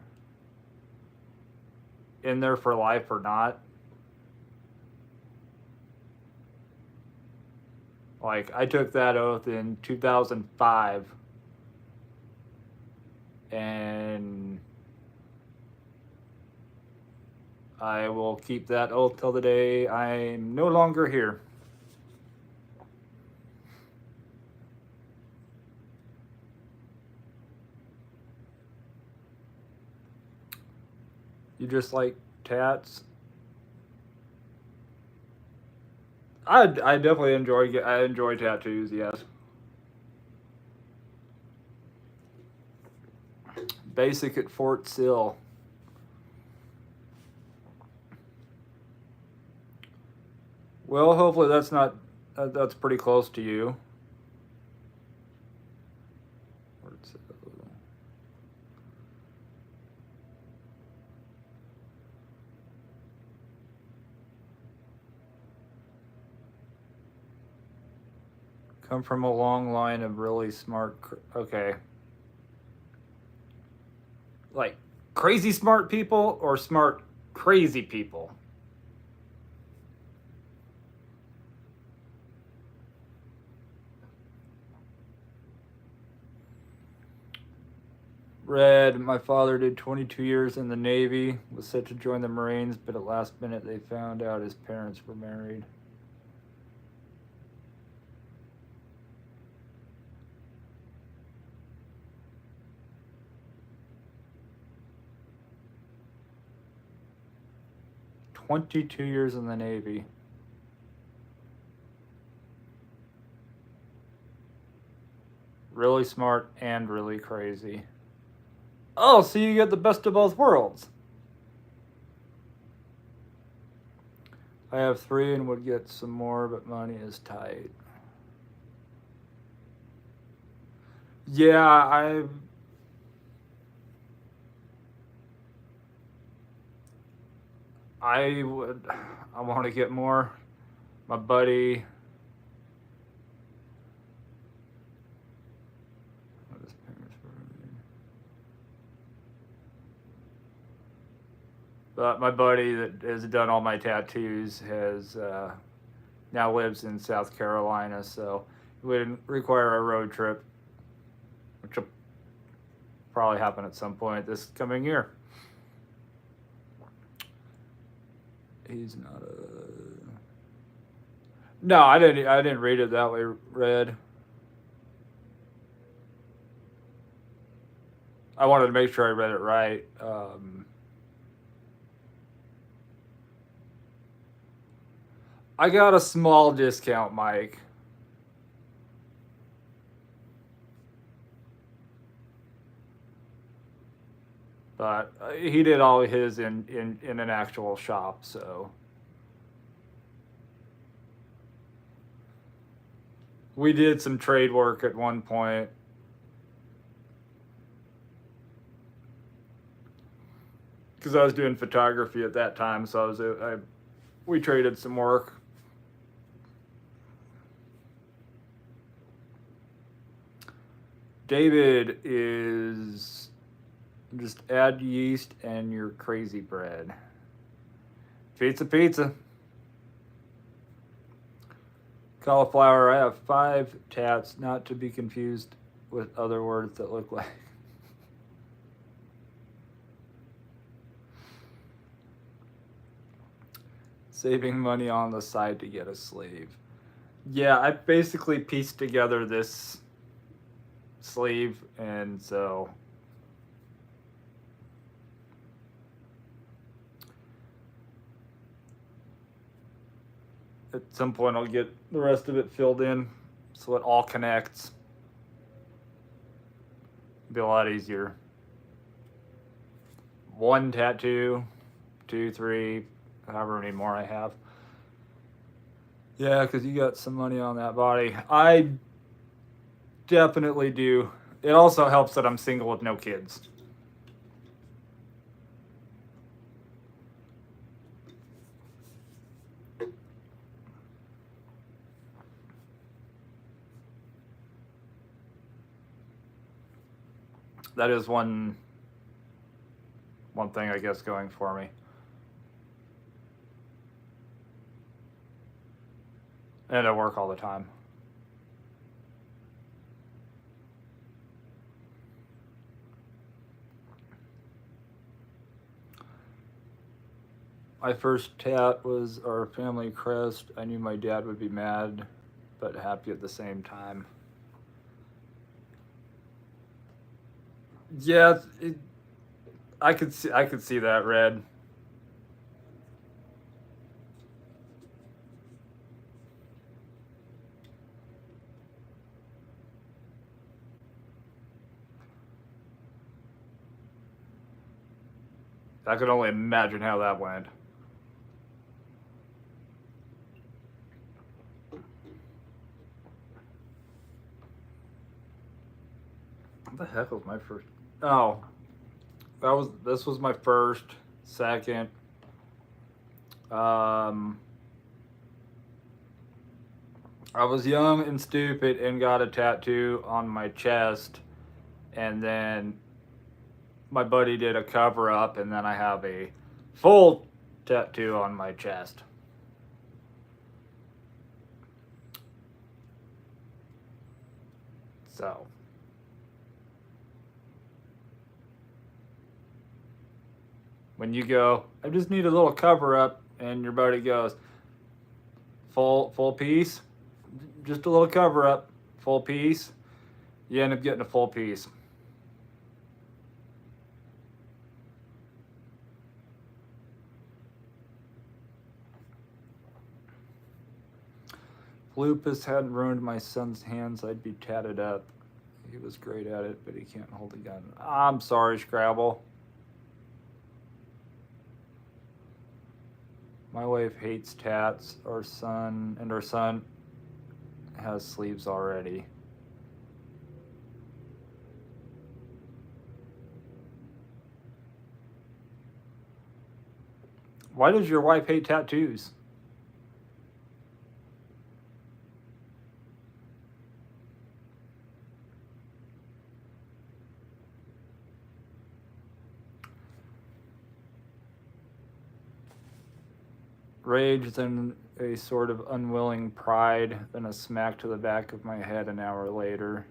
in there for life or not. Like, I took that oath in 2005, and I will keep that oath till the day I'm no longer here. You just like tats? I definitely enjoy tattoos, yes. Basic at Fort Sill. Well, hopefully that's pretty close to you. Fort Sill. Come from a long line of really smart, okay. Like crazy smart people or smart crazy people? Red, my father did 22 years in the Navy, was set to join the Marines, but at last minute they found out his parents were married. "22 years in the Navy." Really smart and really crazy. Oh, so you get the best of both worlds. I have 3 and would get some more, but money is tight. Yeah, I want to get more. My buddy, my buddy that has done all my tattoos has now lives in South Carolina, so it would require a road trip, which will probably happen at some point this coming year. He's not a... No, I didn't read it that way, Red. I wanted to make sure I read it right. I got a small discount, Mike. But he did all his in an actual shop, so we did some trade work at one point. Because I was doing photography at that time, so we traded some work. David is just add yeast and your crazy bread. Pizza, pizza. Cauliflower, I have 5 tats, not to be confused with other words that look like. Saving money on the side to get a sleeve. Yeah, I basically pieced together this sleeve, and so at some point I'll get the rest of it filled in so it all connects. It'll be a lot easier. 1 tattoo, 2, 3, however many more I have. Yeah, because you got some money on that body. I definitely do. It also helps that I'm single with no kids. That is one thing I guess going for me. And I work all the time. My first tat was our family crest. I knew my dad would be mad, but happy at the same time. Yeah, I could see that, Red. I could only imagine how that went. What the heck was my first? Oh, this was my first, second. I was young and stupid and got a tattoo on my chest, and then my buddy did a cover up, and then I have a full tattoo on my chest. So when you go, I just need a little cover up, and your buddy goes, full piece, just a little cover up, full piece, you end up getting a full piece. Lupus hadn't ruined my son's hands, I'd be tatted up. He was great at it, but he can't hold a gun. I'm sorry, Scrabble. My wife hates tats. Our son has sleeves already. Why does your wife hate tattoos? Rage, then a sort of unwilling pride, then a smack to the back of my head an hour later.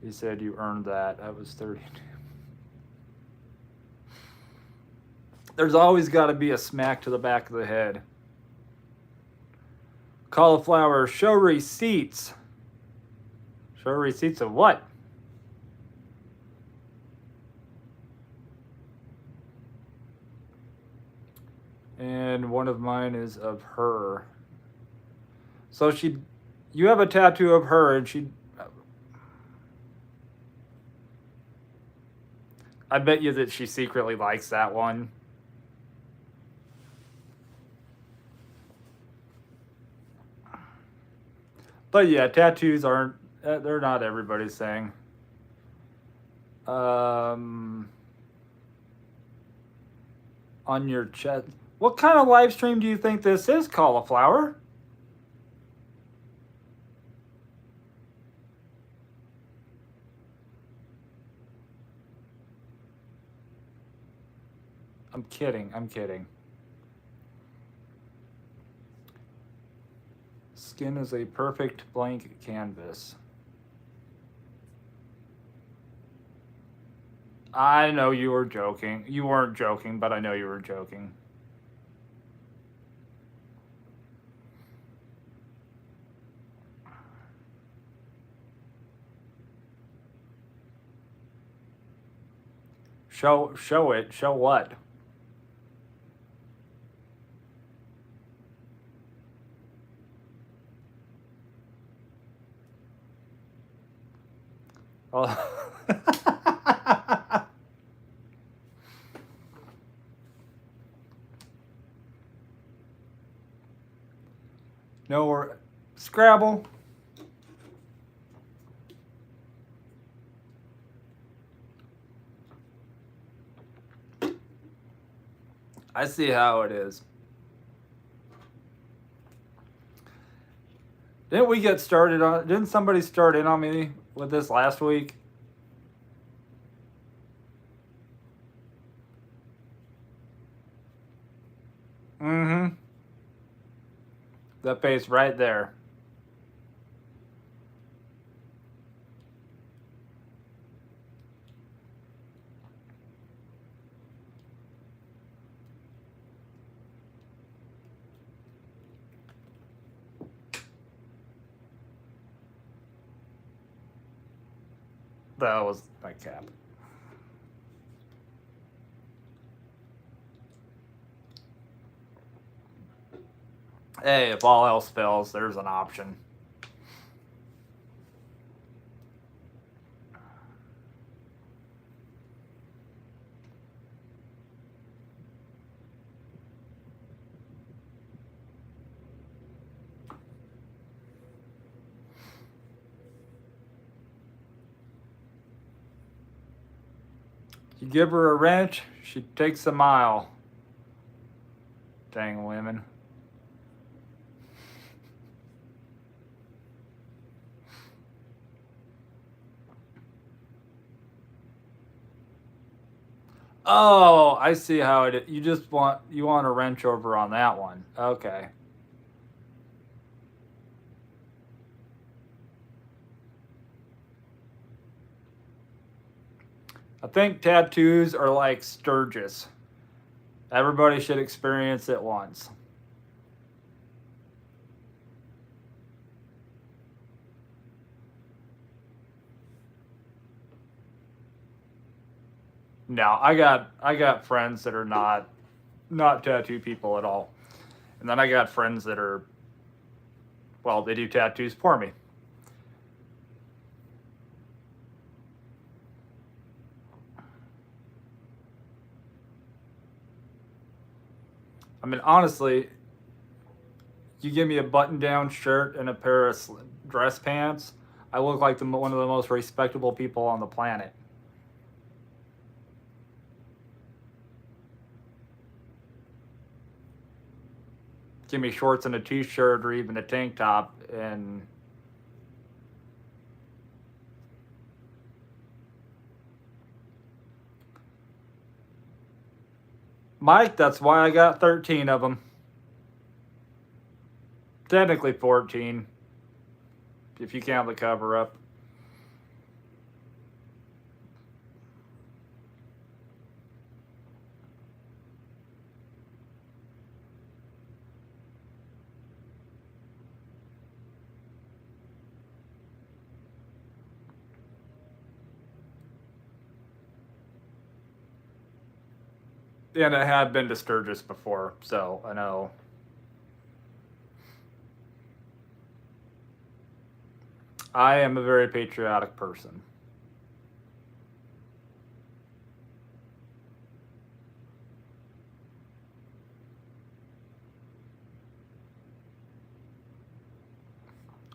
He said, "You earned that." I was 32. There's always got to be a smack to the back of the head. Cauliflower, show receipts. Show receipts of what? And one of mine is of her. So you have a tattoo of her, and I bet you that she secretly likes that one. But yeah, tattoos they're not everybody's thing. On your chest. What kind of live stream do you think this is, Cauliflower? I'm kidding. I'm kidding. Skin is a perfect blank canvas. I know you were joking. You weren't joking, but I know you were joking. Show it. Show what? Oh. No, we're Scrabble. I see how it is. Didn't we get started on? Didn't somebody start in on me with this last week? Mm-hmm. That face right there. That was my cap. Hey, if all else fails, there's an option. You give her a wrench, she takes a mile. Dang women. Oh, I see how it is. You want a wrench over on that one. Okay. I think tattoos are like Sturgis. Everybody should experience it once. No, I got friends that are not tattoo people at all. And then I got friends that are, well, they do tattoos for me. I mean, honestly, you give me a button-down shirt and a pair of dress pants, I look like one of the most respectable people on the planet. Give me shorts and a t-shirt or even a tank top, and Mike, that's why I got 13 of them. Technically 14, if you count the cover up. And I have been to Sturgis before, so I know. I am a very patriotic person.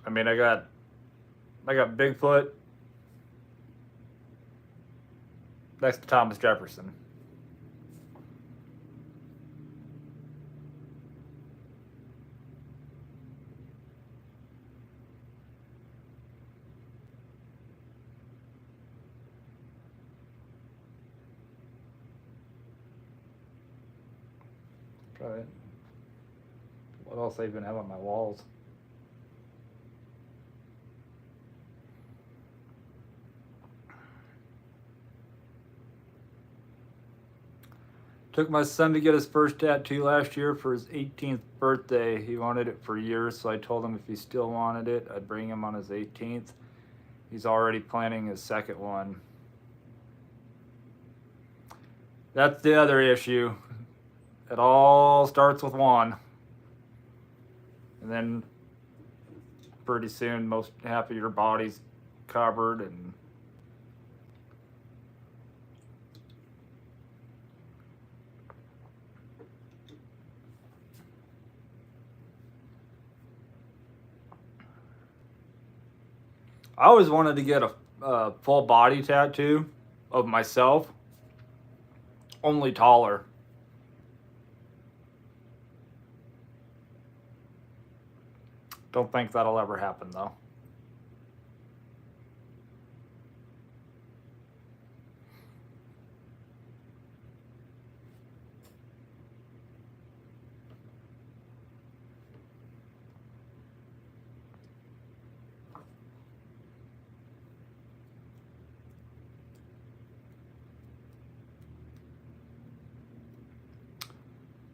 I mean, I got Bigfoot next to Thomas Jefferson. What else I even have on my walls? Took my son to get his first tattoo last year for his 18th birthday. He wanted it for years, so I told him if he still wanted it, I'd bring him on his 18th. He's already planning his second one. That's the other issue. It all starts with one. And then pretty soon most half of your body's covered and I always wanted to get a full body tattoo of myself, only taller. Don't think that'll ever happen though.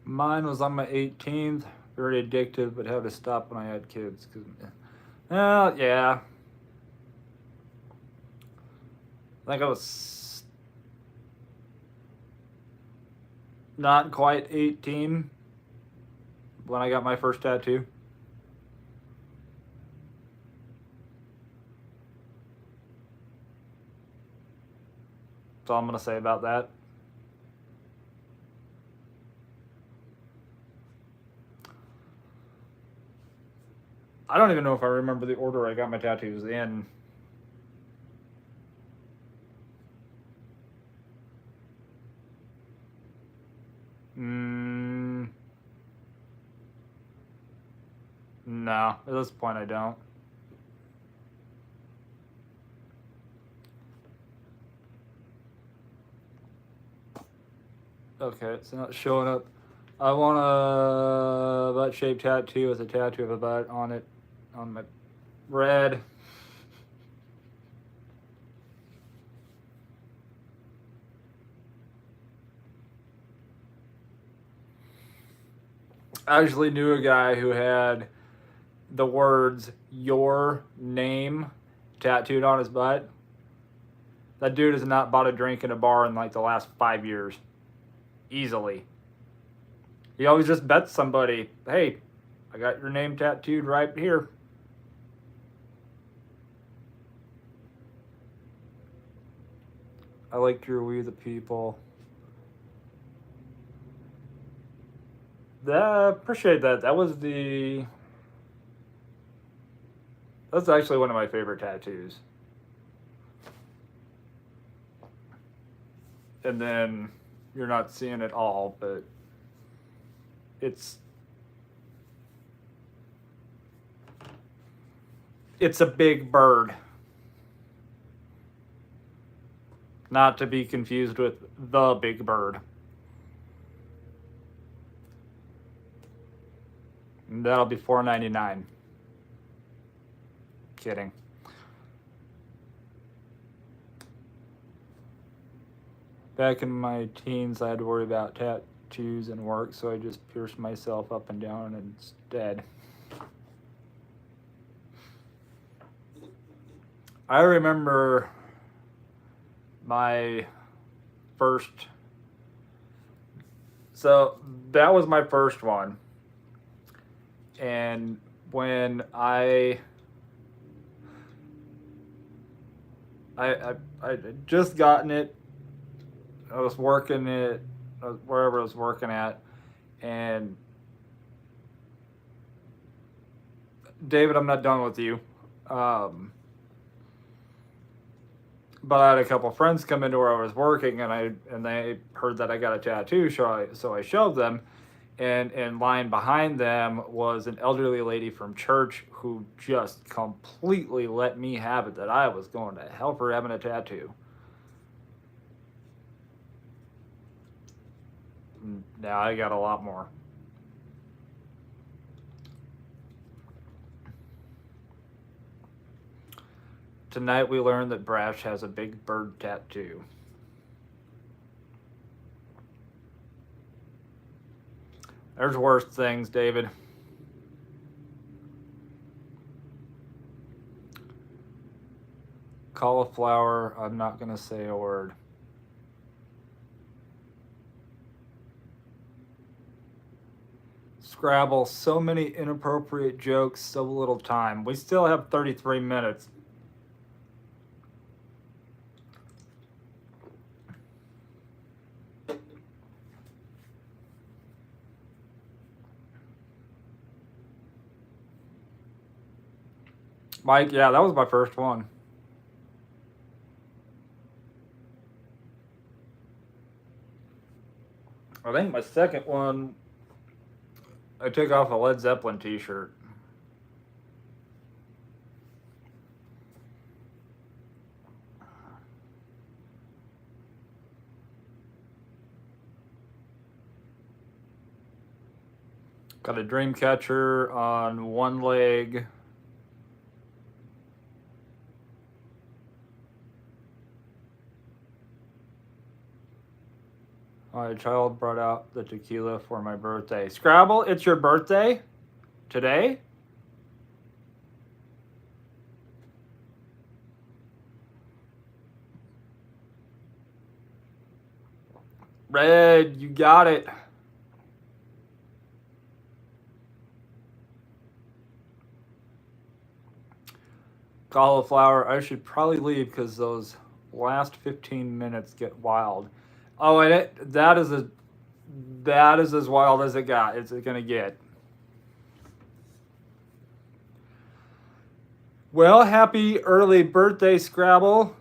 Mine was on my 18th. Very addictive, but had to stop when I had kids. Yeah. I think I was not quite 18 when I got my first tattoo. That's all I'm going to say about that. I don't even know if I remember the order I got my tattoos in. No, at this point I don't. Okay, it's not showing up. I want a butt-shaped tattoo with a tattoo of a butt on it, on my red. I actually knew a guy who had the words "your name" tattooed on his butt. That dude has not bought a drink in a bar in like the last 5 years. Easily. He always just bets somebody, hey, I got your name tattooed right here. I like your We the People. Appreciate that. That's actually one of my favorite tattoos. And then you're not seeing it all, but it's a big bird. Not to be confused with the big bird. And that'll be $4.99. Kidding. Back in my teens, I had to worry about tattoos and work, so I just pierced myself up and down instead. I remember my first. So that was my first one. And when I just gotten it, I was working it wherever I was working at, and David, I'm not done with you. But I had a couple friends come into where I was working, and they heard that I got a tattoo, so I showed them, and in line behind them was an elderly lady from church who just completely let me have it that I was going to hell for having a tattoo. Now I got a lot more. Tonight we learned that Brash has a big bird tattoo. There's worse things, David. Cauliflower, I'm not going to say a word. Scrabble, so many inappropriate jokes, so little time. We still have 33 minutes. Mike, yeah, that was my first one. I think my second one, I took off a Led Zeppelin t-shirt. Got a dream catcher on one leg. My child brought out the tequila for my birthday. Scrabble, it's your birthday? Today? Red, you got it. Cauliflower, I should probably leave because those last 15 minutes get wild. Oh, and that is as wild as it got. It's gonna get. Well, happy early birthday, Scrabble.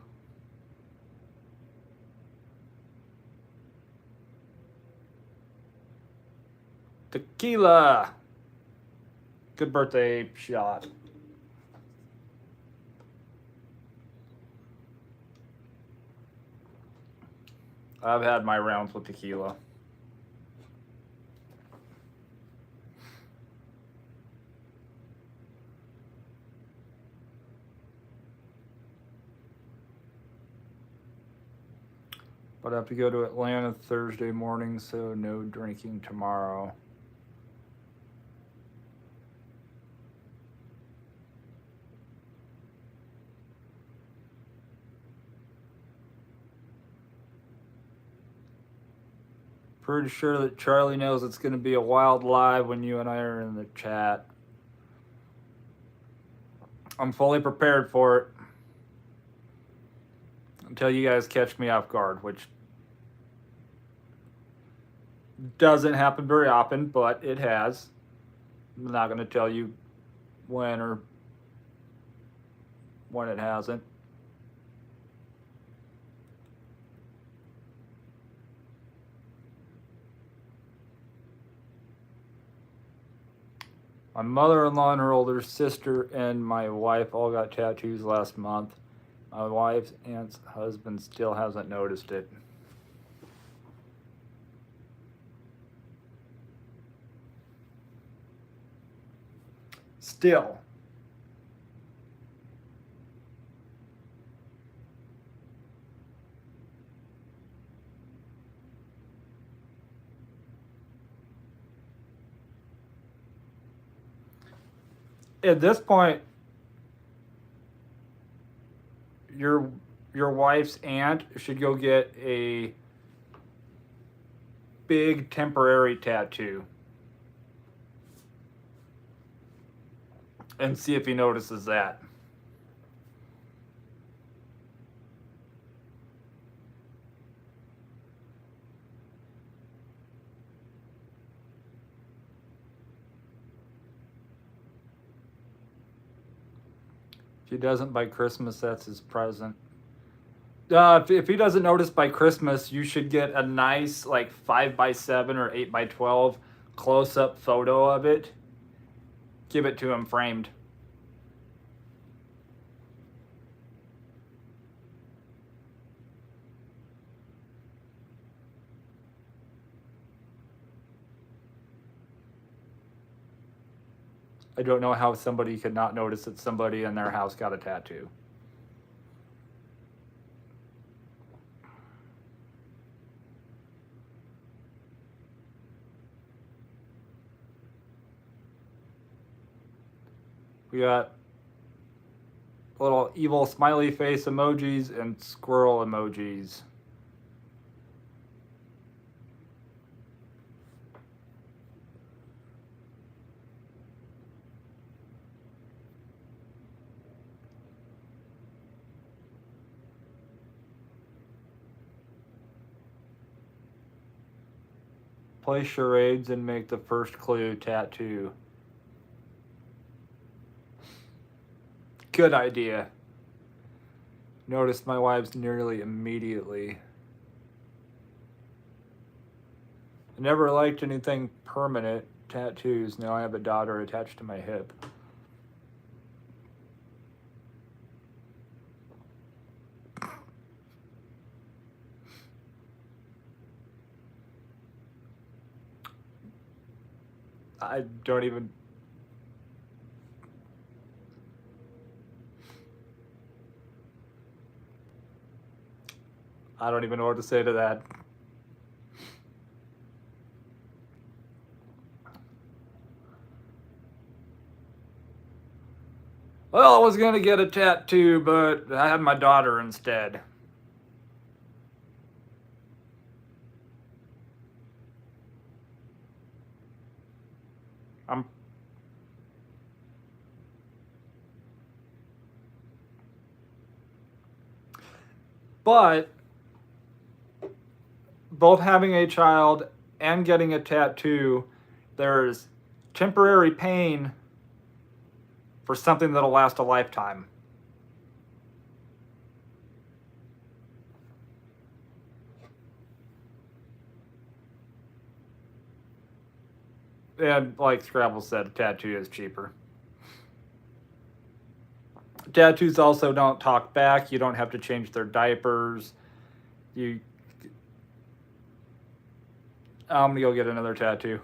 Tequila. Good birthday shot. I've had my rounds with tequila. But I have to go to Atlanta Thursday morning, so no drinking tomorrow. Pretty sure that Charlie knows it's going to be a wild live when you and I are in the chat. I'm fully prepared for it. Until you guys catch me off guard, which doesn't happen very often, but it has. I'm not going to tell you when or when it hasn't. My mother-in-law and her older sister and my wife all got tattoos last month. My wife's aunt's husband still hasn't noticed it. Still. At this point, your wife's aunt should go get a big temporary tattoo and see if he notices that. If he doesn't by Christmas, that's his present. If he doesn't notice by Christmas, you should get a nice like 5x7 or 8x12 close-up photo of it. Give it to him framed. I don't know how somebody could not notice that somebody in their house got a tattoo. We got little evil smiley face emojis and squirrel emojis. Play charades and make the first clue tattoo. Good idea. Noticed my wives nearly immediately. I never liked anything permanent. Tattoos. Now I have a daughter attached to my hip. I don't even... I don't even know what to say to that. Well, I was going to get a tattoo, but I had my daughter instead. But both having a child and getting a tattoo, there's temporary pain for something that'll last a lifetime. And like Scrabble said, a tattoo is cheaper. Tattoos also don't talk back. You don't have to change their diapers. I'm gonna go get another tattoo.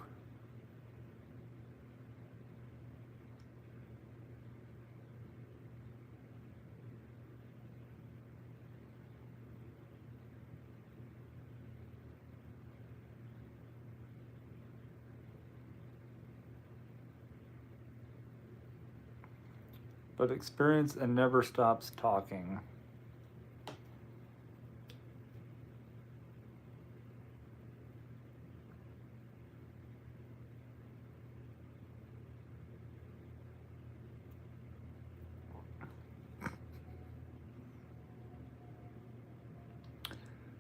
But experience and never stops talking.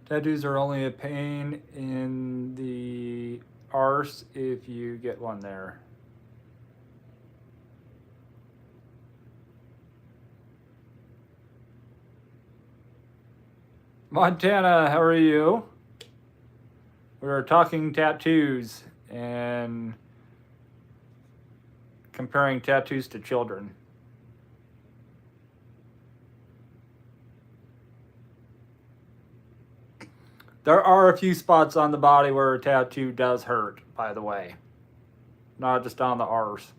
Tattoos are only a pain in the arse if you get one there. Montana, how are you? We were talking tattoos and comparing tattoos to children. There are a few spots on the body where a tattoo does hurt, by the way. Not just on the arse.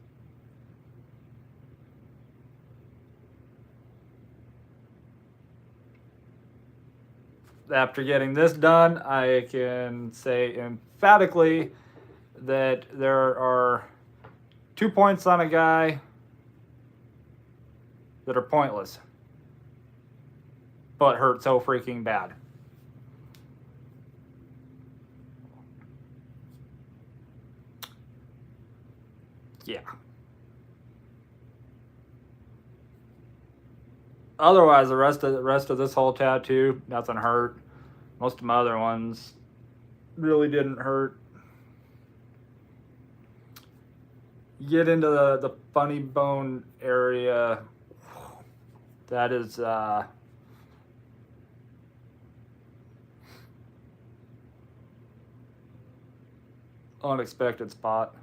After getting this done, I can say emphatically that there are 2 points on a guy that are pointless, but hurt so freaking bad. Yeah. Otherwise, the rest of this whole tattoo, nothing hurt. Most of my other ones really didn't hurt. You get into the funny bone area, that is unexpected spot.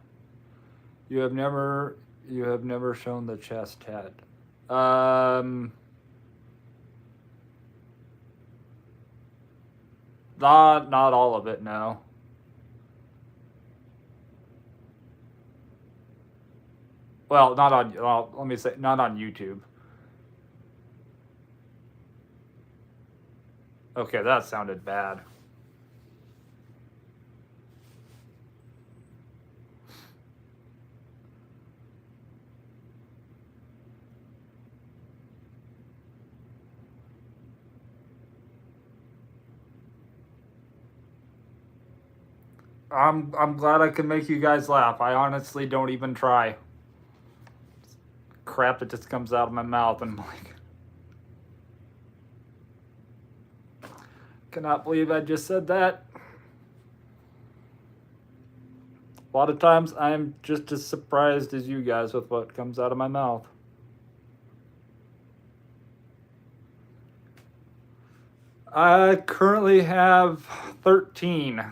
You have never shown the chest tat. Not all of it, no. Well, not on. Well, let me say, not on YouTube. Okay, that sounded bad. I'm glad I can make you guys laugh. I honestly don't even try. Crap that just comes out of my mouth and I'm like, cannot believe I just said that. A lot of times I'm just as surprised as you guys with what comes out of my mouth. I currently have 13.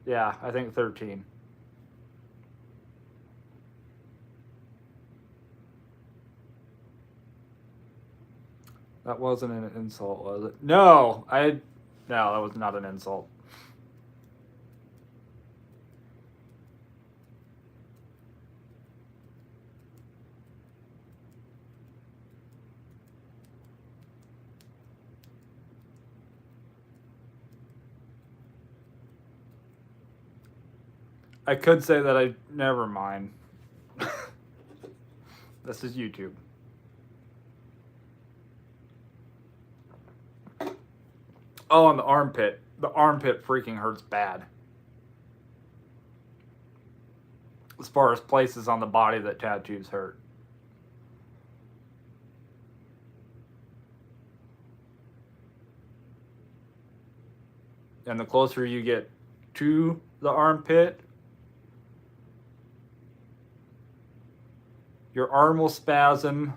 Yeah, I think 13. That wasn't an insult, was it? No, that was not an insult. I could say that never mind. This is YouTube. Oh, and the armpit. The armpit freaking hurts bad. As far as places on the body that tattoos hurt. And the closer you get to the armpit, your arm will spasm,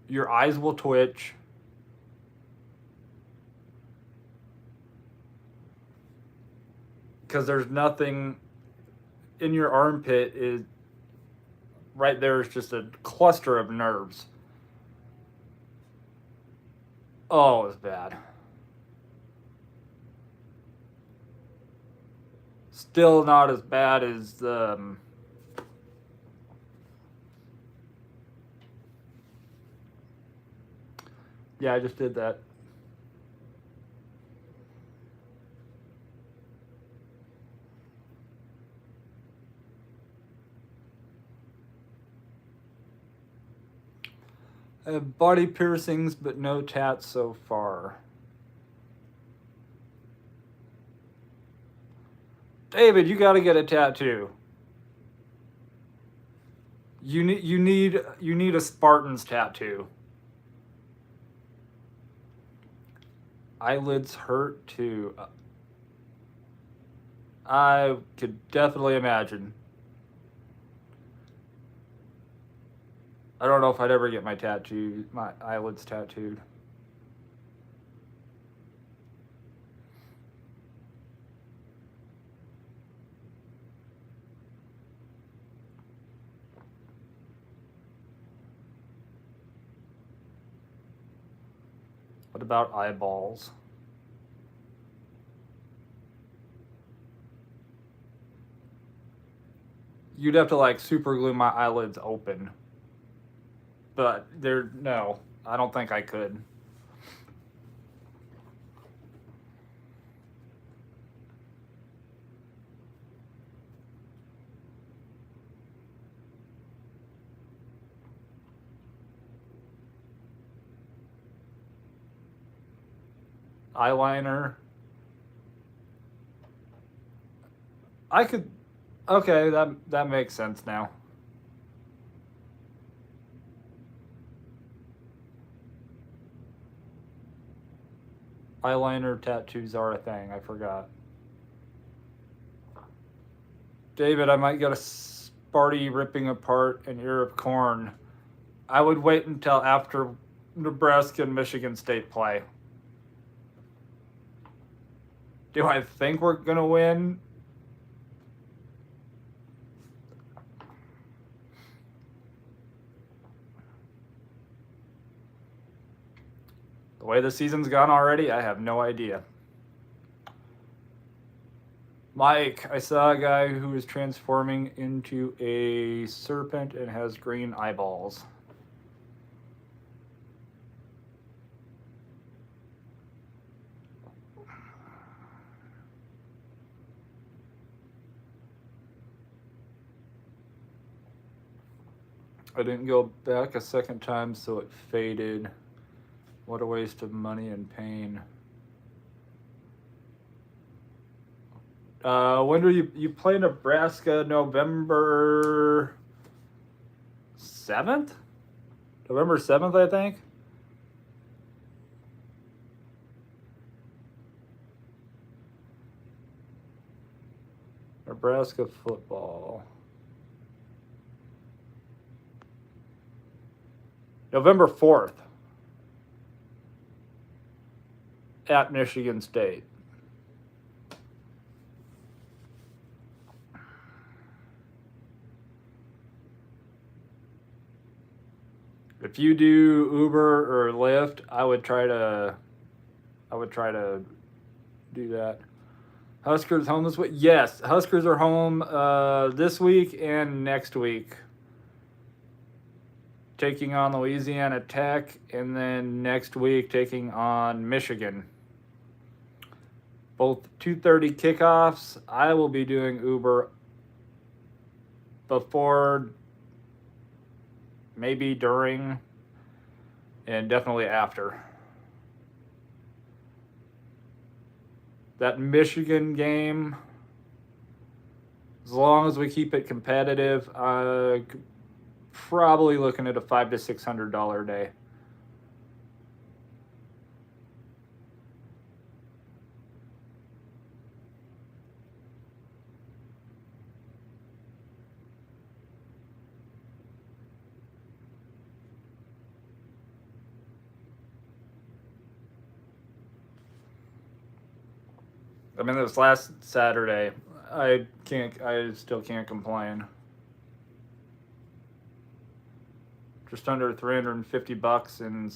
your eyes will twitch, because there's nothing in your armpit. Is right there is just a cluster of nerves. Oh, it was bad. Still not as bad as the. Yeah, I just did that. I have body piercings, but no tats so far. David, you got to get a tattoo. You need a Spartan's tattoo. Eyelids hurt too. I could definitely imagine. I don't know if I'd ever get my eyelids tattooed. What about eyeballs? You'd have to like super glue my eyelids open. But no, I don't think I could. Eyeliner. I could. Okay, that makes sense now. Eyeliner tattoos are a thing. I forgot. David, I might get a Sparty ripping apart an ear of corn. I would wait until after Nebraska and Michigan State play. Do I think we're going to win? The way the season's gone already, I have no idea. Mike, I saw a guy who is transforming into a serpent and has green eyeballs. I didn't go back a second time, so it faded. What a waste of money and pain. When do you play Nebraska? November 7th? November 7th, I think. Nebraska football. November 4th at Michigan State. If you do Uber or Lyft, I would try to do that. Huskers home this week? Yes, Huskers are home this week and next week. Taking on Louisiana Tech, and then next week taking on Michigan. Both 2:30 kickoffs. I will be doing Uber before, maybe during, and definitely after. That Michigan game, as long as we keep it competitive, probably looking at a $500 to $600 day. I mean, this last Saturday, I still can't complain. Just under $350 in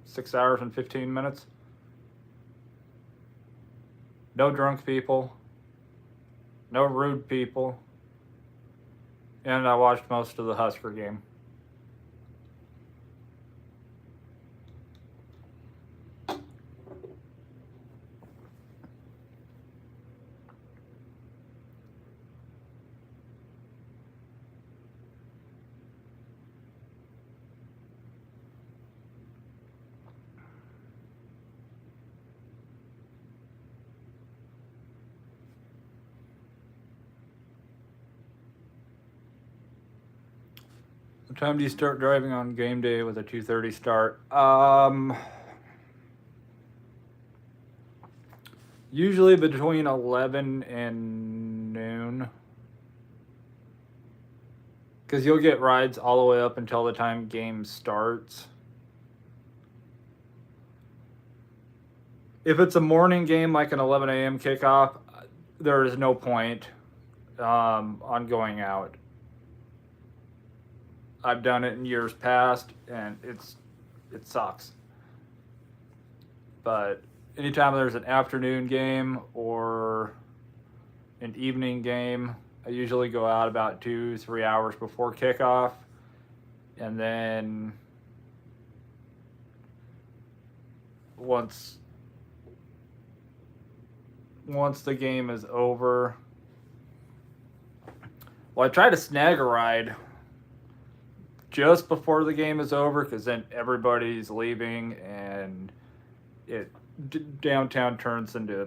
6 hours and 15 minutes. No drunk people. No rude people. And I watched most of the Husker game. What time do you start driving on game day with a 2:30 start? Usually between 11 and noon. Because you'll get rides all the way up until the time game starts. If it's a morning game like an 11 a.m. kickoff, there is no point on going out. I've done it in years past, and it sucks. But anytime there's an afternoon game or an evening game, I usually go out about 2-3 hours before kickoff, and then once the game is over, well, I try to snag a ride just before the game is over, because then everybody's leaving and downtown turns into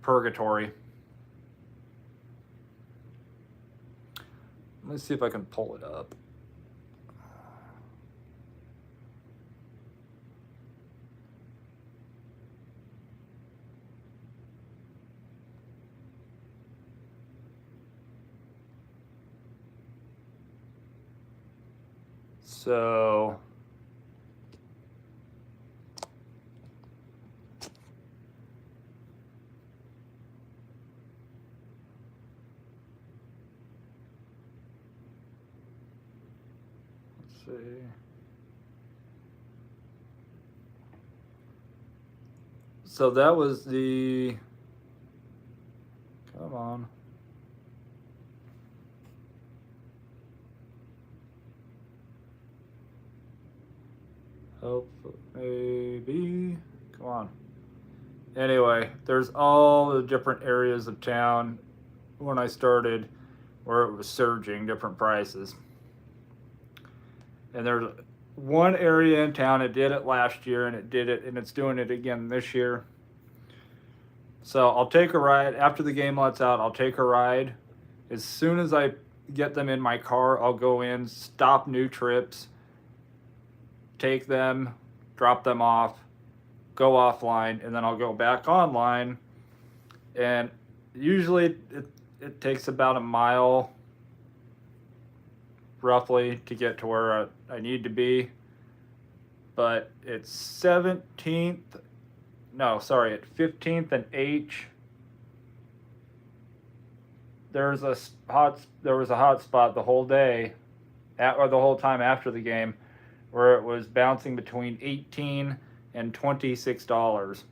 purgatory. Let's see if I can pull it up. So let's see. So that was the, come on. Help, maybe. Come on. Anyway, there's all the different areas of town when I started where it was surging, different prices. And there's one area in town. It did it last year, and it's doing it again this year. So I'll take a ride after the game lets out. I'll take a ride. As soon as I get them in my car, I'll go in, stop new trips, take them, drop them off, go offline, and then I'll go back online. And usually it takes about a mile roughly to get to where I need to be. But it's 17th, no, sorry, at 15th and H. There was a hot spot the whole day, or the whole time after the game, where it was bouncing between $18 and $26.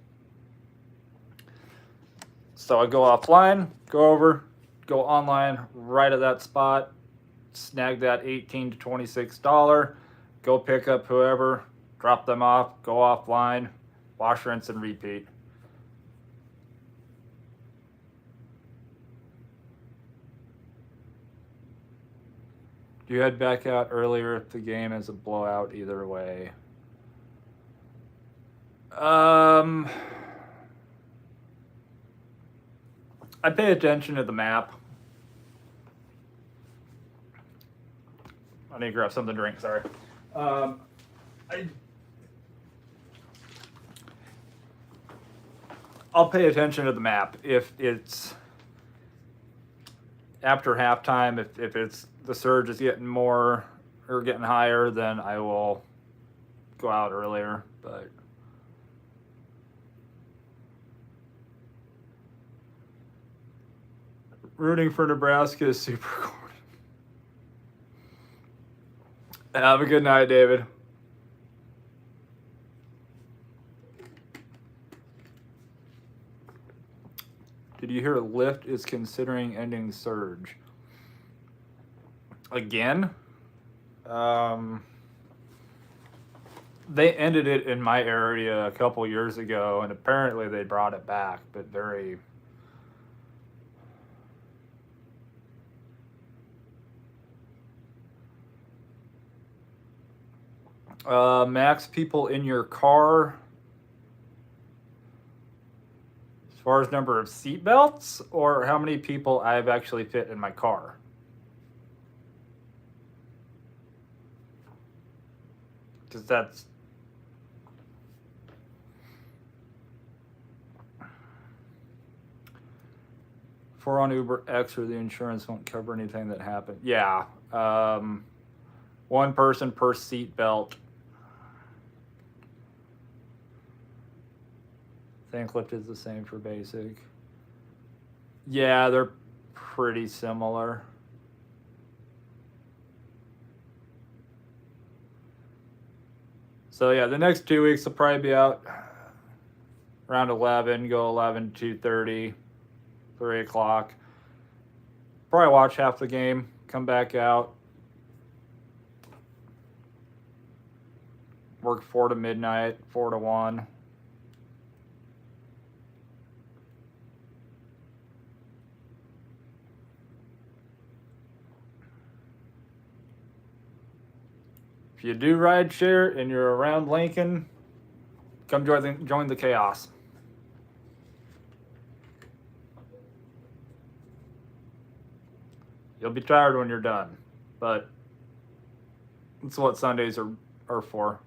So I go offline, go over, go online right at that spot, snag that $18 to $26, go pick up whoever, drop them off, go offline, wash, rinse, and repeat. Do you head back out earlier if the game is a blowout either way? I pay attention to the map. I need to grab something to drink, sorry. I'll pay attention to the map. If it's after halftime, if it's the surge is getting more or getting higher, then I will go out earlier. But rooting for Nebraska is super cool. Have a good night, David. Did you hear Lyft is considering ending surge? Again? They ended it in my area a couple years ago, and apparently they brought it back, but very... max people in your car. As far as number of seatbelts, or how many people I've actually fit in my car? Because that's... For on Uber X, or the insurance won't cover anything that happened. Yeah. One person per seat belt. I think Lyft is the same for basic. Yeah, they're pretty similar. So yeah, the next 2 weeks will probably be out around 11, go 11, 2:30, 3 o'clock. Probably watch half the game, come back out, work 4 to midnight, 4 to 1. If you do ride share and you're around Lincoln, come join the chaos. You'll be tired when you're done, but that's what Sundays are for.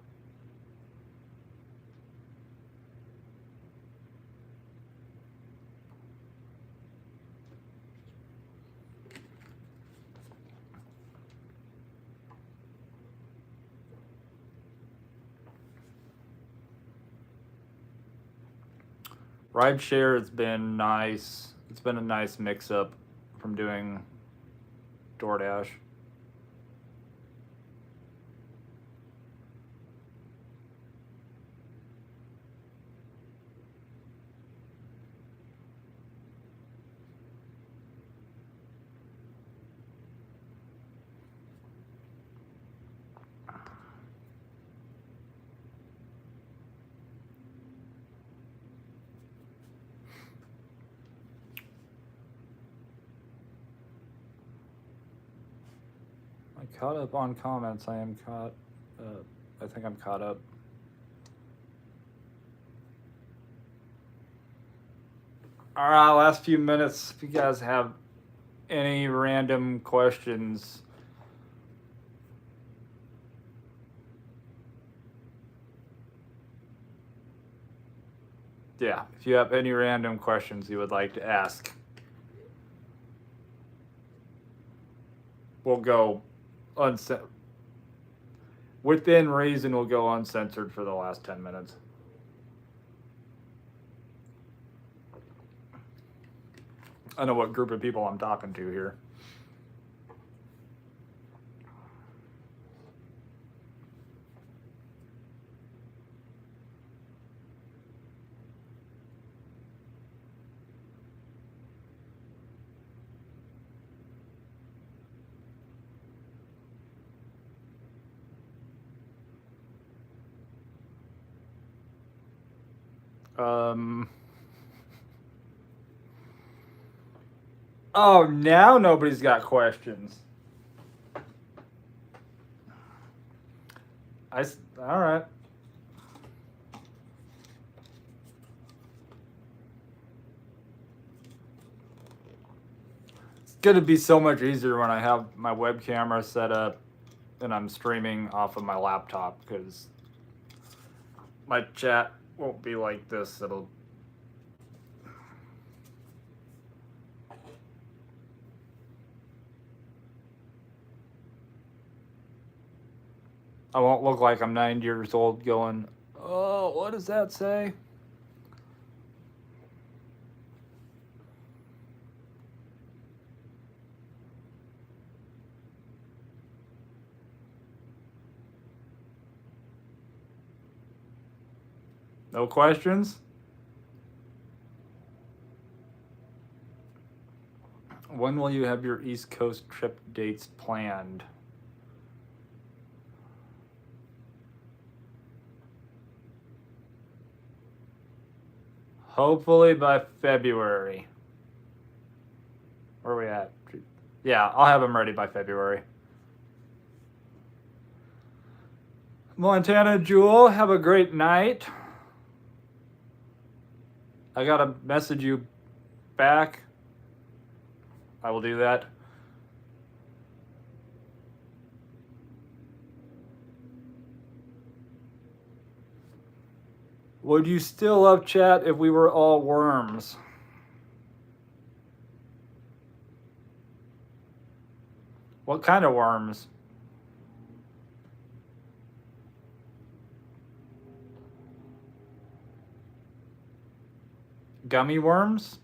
Rideshare has been nice. It's been a nice mix-up from doing DoorDash. Caught up on comments. I am caught up. I think I'm caught up. All right, last few minutes. If you guys have any random questions. Yeah, if you have any random questions you would like to ask, we'll go uncensored. Within reason, we'll go uncensored for the last 10 minutes. I know what group of people I'm talking to here. Oh, now nobody's got questions. All right. It's gonna be so much easier when I have my web camera set up and I'm streaming off of my laptop, because my chat won't be like this. I won't look like I'm 9 years old going, oh, what does that say? No questions? When will you have your East Coast trip dates planned? Hopefully by February. Where are we at? Yeah, I'll have them ready by February. Montana Jewel, have a great night. I gotta message you back. I will do that. Would you still love chat if we were all worms? What kind of worms? Gummy worms?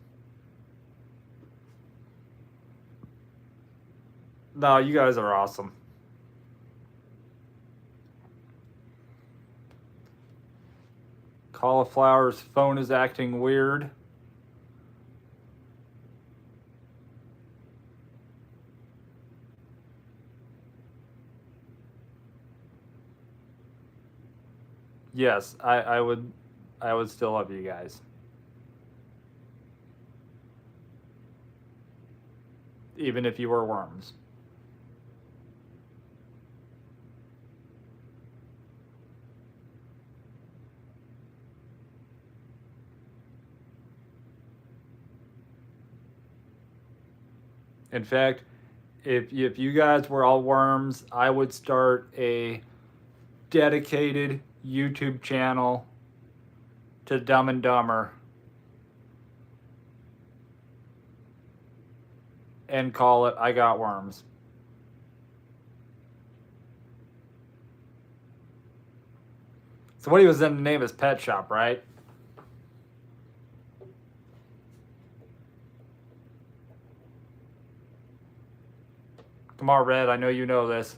No, you guys are awesome. Cauliflower's phone is acting weird. Yes, I would still love you guys. Even if you were worms. In fact, if you guys were all worms, I would start a dedicated YouTube channel to Dumb and Dumber and call it I Got Worms. So what he was in the name of his pet shop, right? Come on, Red, I know you know this.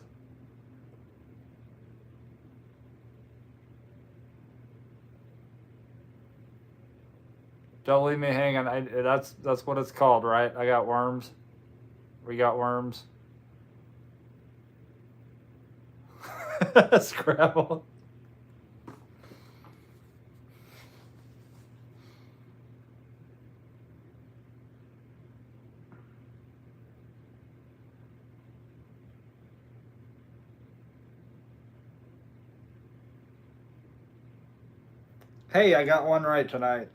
Don't leave me hanging. That's what it's called, right? I got worms. We got worms. Scrabble. Hey, I got one right tonight.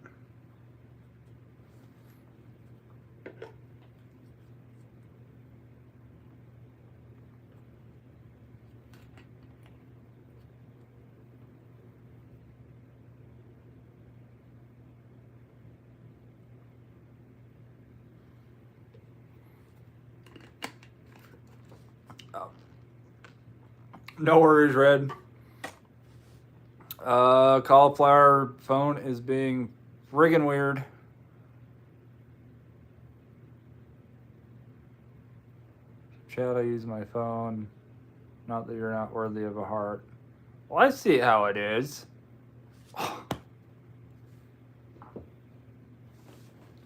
Oh. No worries, Red. Cauliflower phone is being friggin' weird. Chad, I use my phone. Not that you're not worthy of a heart. Well, I see how it is.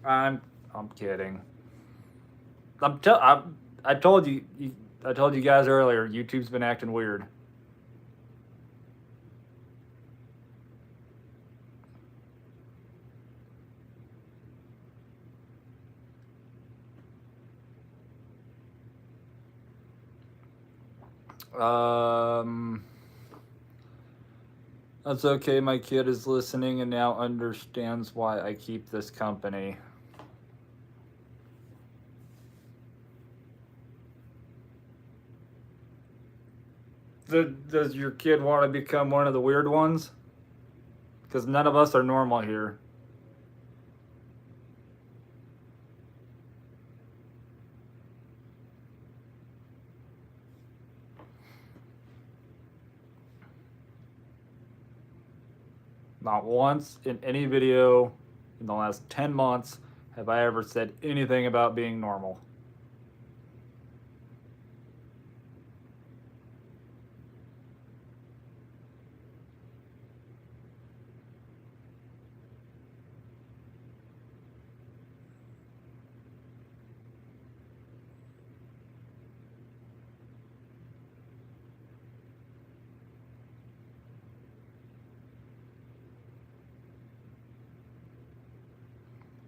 I'm kidding. I told you I told you guys earlier. YouTube's been acting weird. Um, that's okay. My kid is listening and now understands why I keep this company. Does your kid want to become one of the weird ones? Because none of us are normal here. Not once in any video in the last 10 months have I ever said anything about being normal.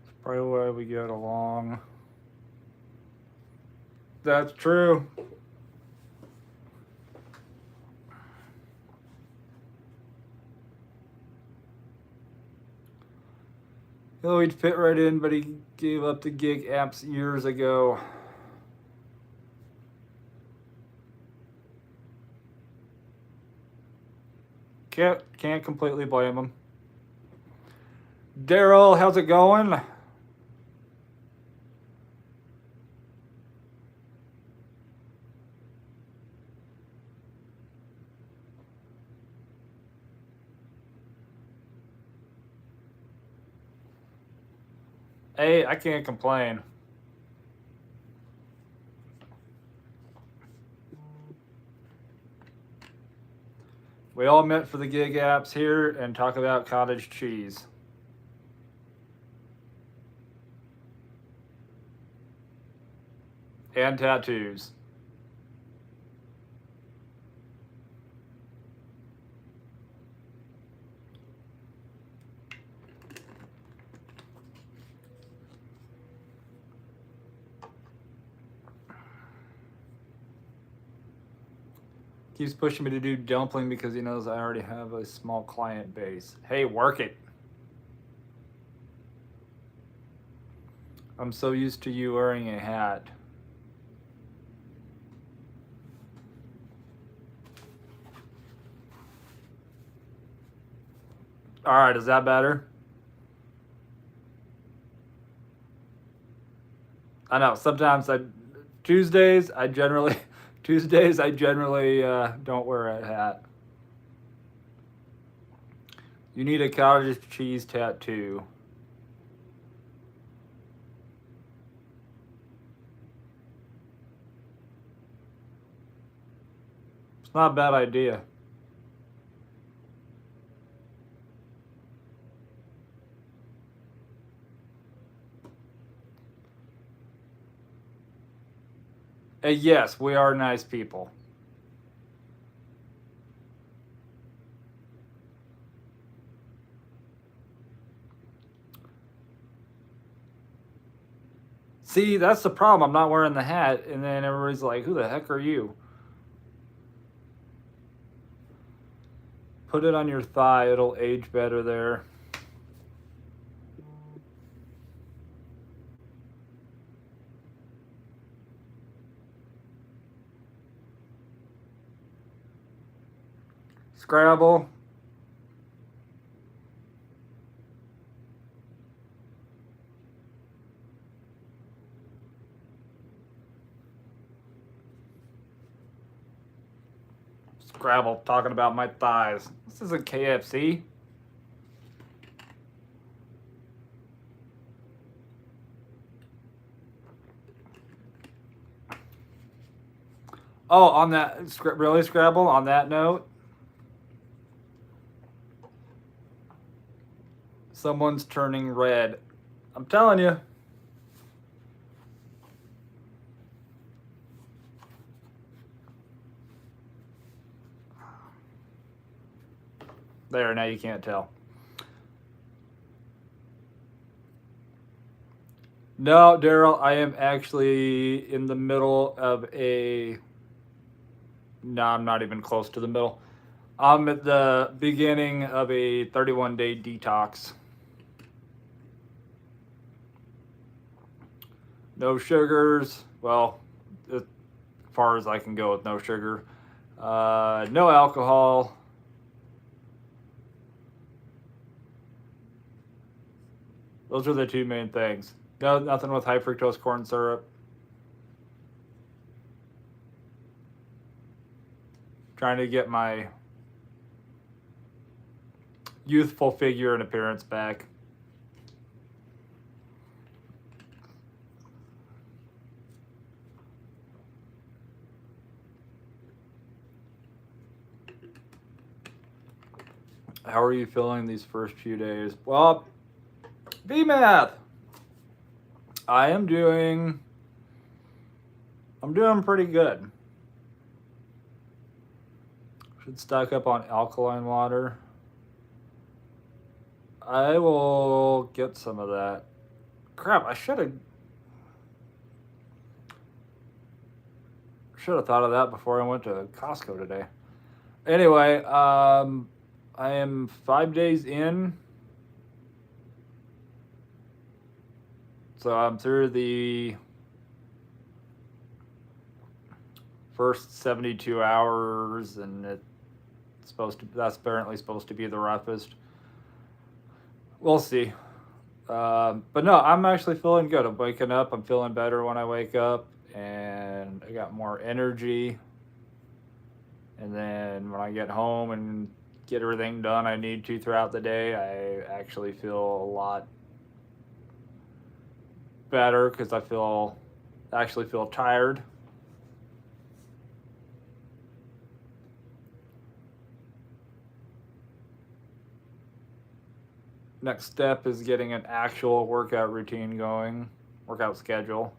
It's probably why we get along. That's true. Oh, he'd fit right in, but he gave up the gig apps years ago. Can't completely blame him. Daryl, how's it going? Hey, I can't complain. We all met for the gig apps here and talk about cottage cheese. And tattoos. Keeps pushing me to do dumpling because he knows I already have a small client base. Hey, work it. I'm so used to you wearing a hat. All right, is that better? I know. Sometimes Tuesdays I generally don't wear a hat. You need a cottage cheese tattoo. It's not a bad idea. Yes, we are nice people. See, that's the problem. I'm not wearing the hat, and then everybody's like, "Who the heck are you?" Put it on your thigh. It'll age better there. Scrabble. Scrabble talking about my thighs. This isn't KFC. Oh, on that, really, Scrabble, on that note, someone's turning red. I'm telling you. There, now you can't tell. No, Daryl, I am actually in the middle of a. No, I'm not even close to the middle. I'm at the beginning of a 31-day detox. No sugars. Well, as far as I can go with no sugar. No alcohol. Those are the two main things. No, nothing with high fructose corn syrup. Trying to get my youthful figure and appearance back. How are you feeling these first few days? Well, VMath. I'm doing pretty good. Should stock up on alkaline water. I will get some of that. Crap, I should have thought of that before I went to Costco today. Anyway, I am 5 days in. So I'm through the first 72 hours, and that's apparently supposed to be the roughest. We'll see. But no, I'm actually feeling good. I'm waking up. I'm feeling better when I wake up, and I got more energy. And then when I get home and get everything done I need to throughout the day, I actually feel a lot better because I actually feel tired. Next step is getting an actual workout routine going, workout schedule.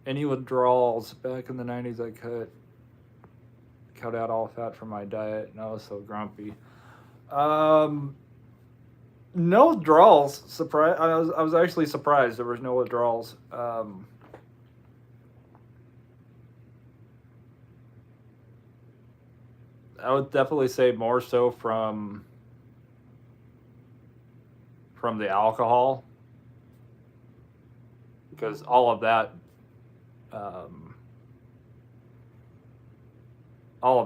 Any withdrawals? Back in the 90s, I cut out all fat from my diet, and I was so grumpy. No withdrawals. I was actually surprised there was no withdrawals. I would definitely say more so from the alcohol, because all of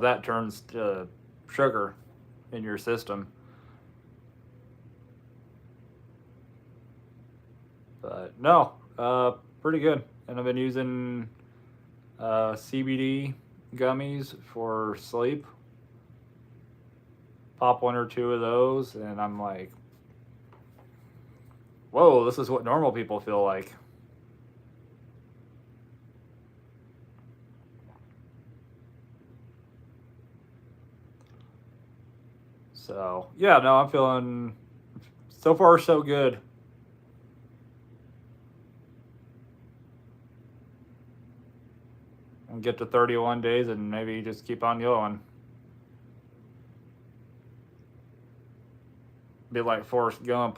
that turns to sugar in your system. But no, pretty good. And I've been using CBD gummies for sleep. Pop one or two of those, and I'm like, whoa, this is what normal people feel like. So, yeah, no, I'm feeling so far so good. And get to 31 days and maybe just keep on going. Be like Forrest Gump.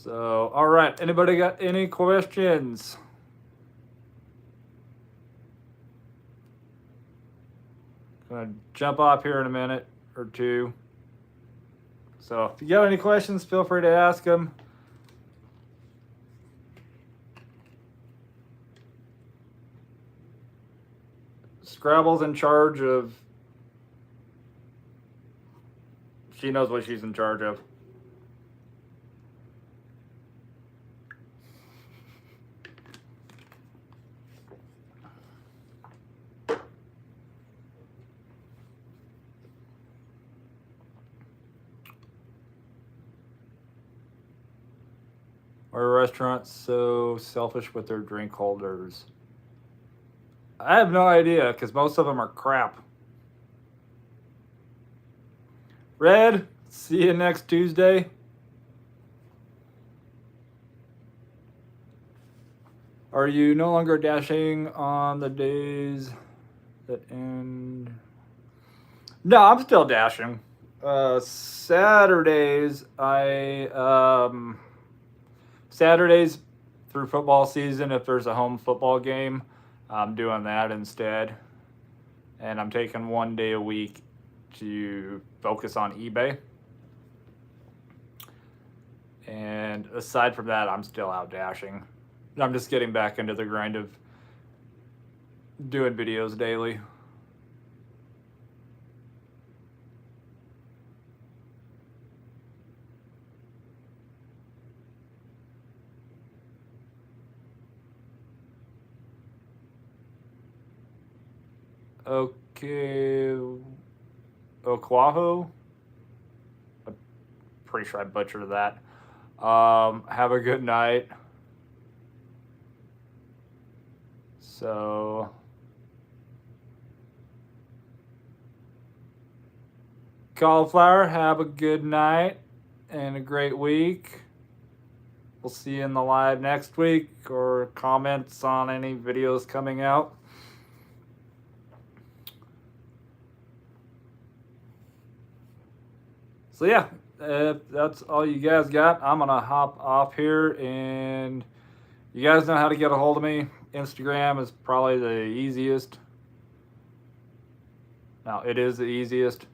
So, all right. Anybody got any questions? Gonna jump off here in a minute or two. So if you got any questions, feel free to ask them. Scrabble's in charge of. She knows what she's in charge of. Are restaurants so selfish with their drink holders? I have no idea because most of them are crap. Red, see you next Tuesday. Are you no longer dashing on the days that end? No, I'm still dashing. Saturdays, Saturdays through football season, if there's a home football game, I'm doing that instead. And I'm taking 1 day a week to focus on eBay. And aside from that, I'm still out dashing. I'm just getting back into the grind of doing videos daily. Okay. Oquaho? I'm pretty sure I butchered that. Have a good night. So, cauliflower, have a good night and a great week. We'll see you in the live next week or comments on any videos coming out. So yeah, if that's all you guys got, I'm gonna hop off here, and you guys know how to get a hold of me. Instagram is probably the easiest. Now, it is the easiest.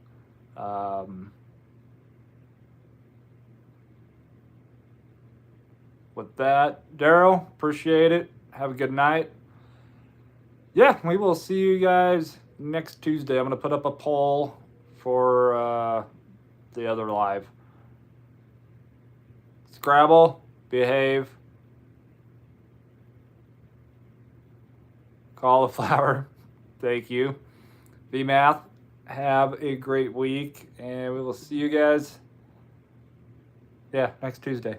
With that, Daryl, appreciate it. Have a good night. Yeah, we will see you guys next Tuesday. I'm going to put up a poll for the other live. Scrabble, behave. Cauliflower, thank you. VMath, have a great week, and we will see you guys, next Tuesday.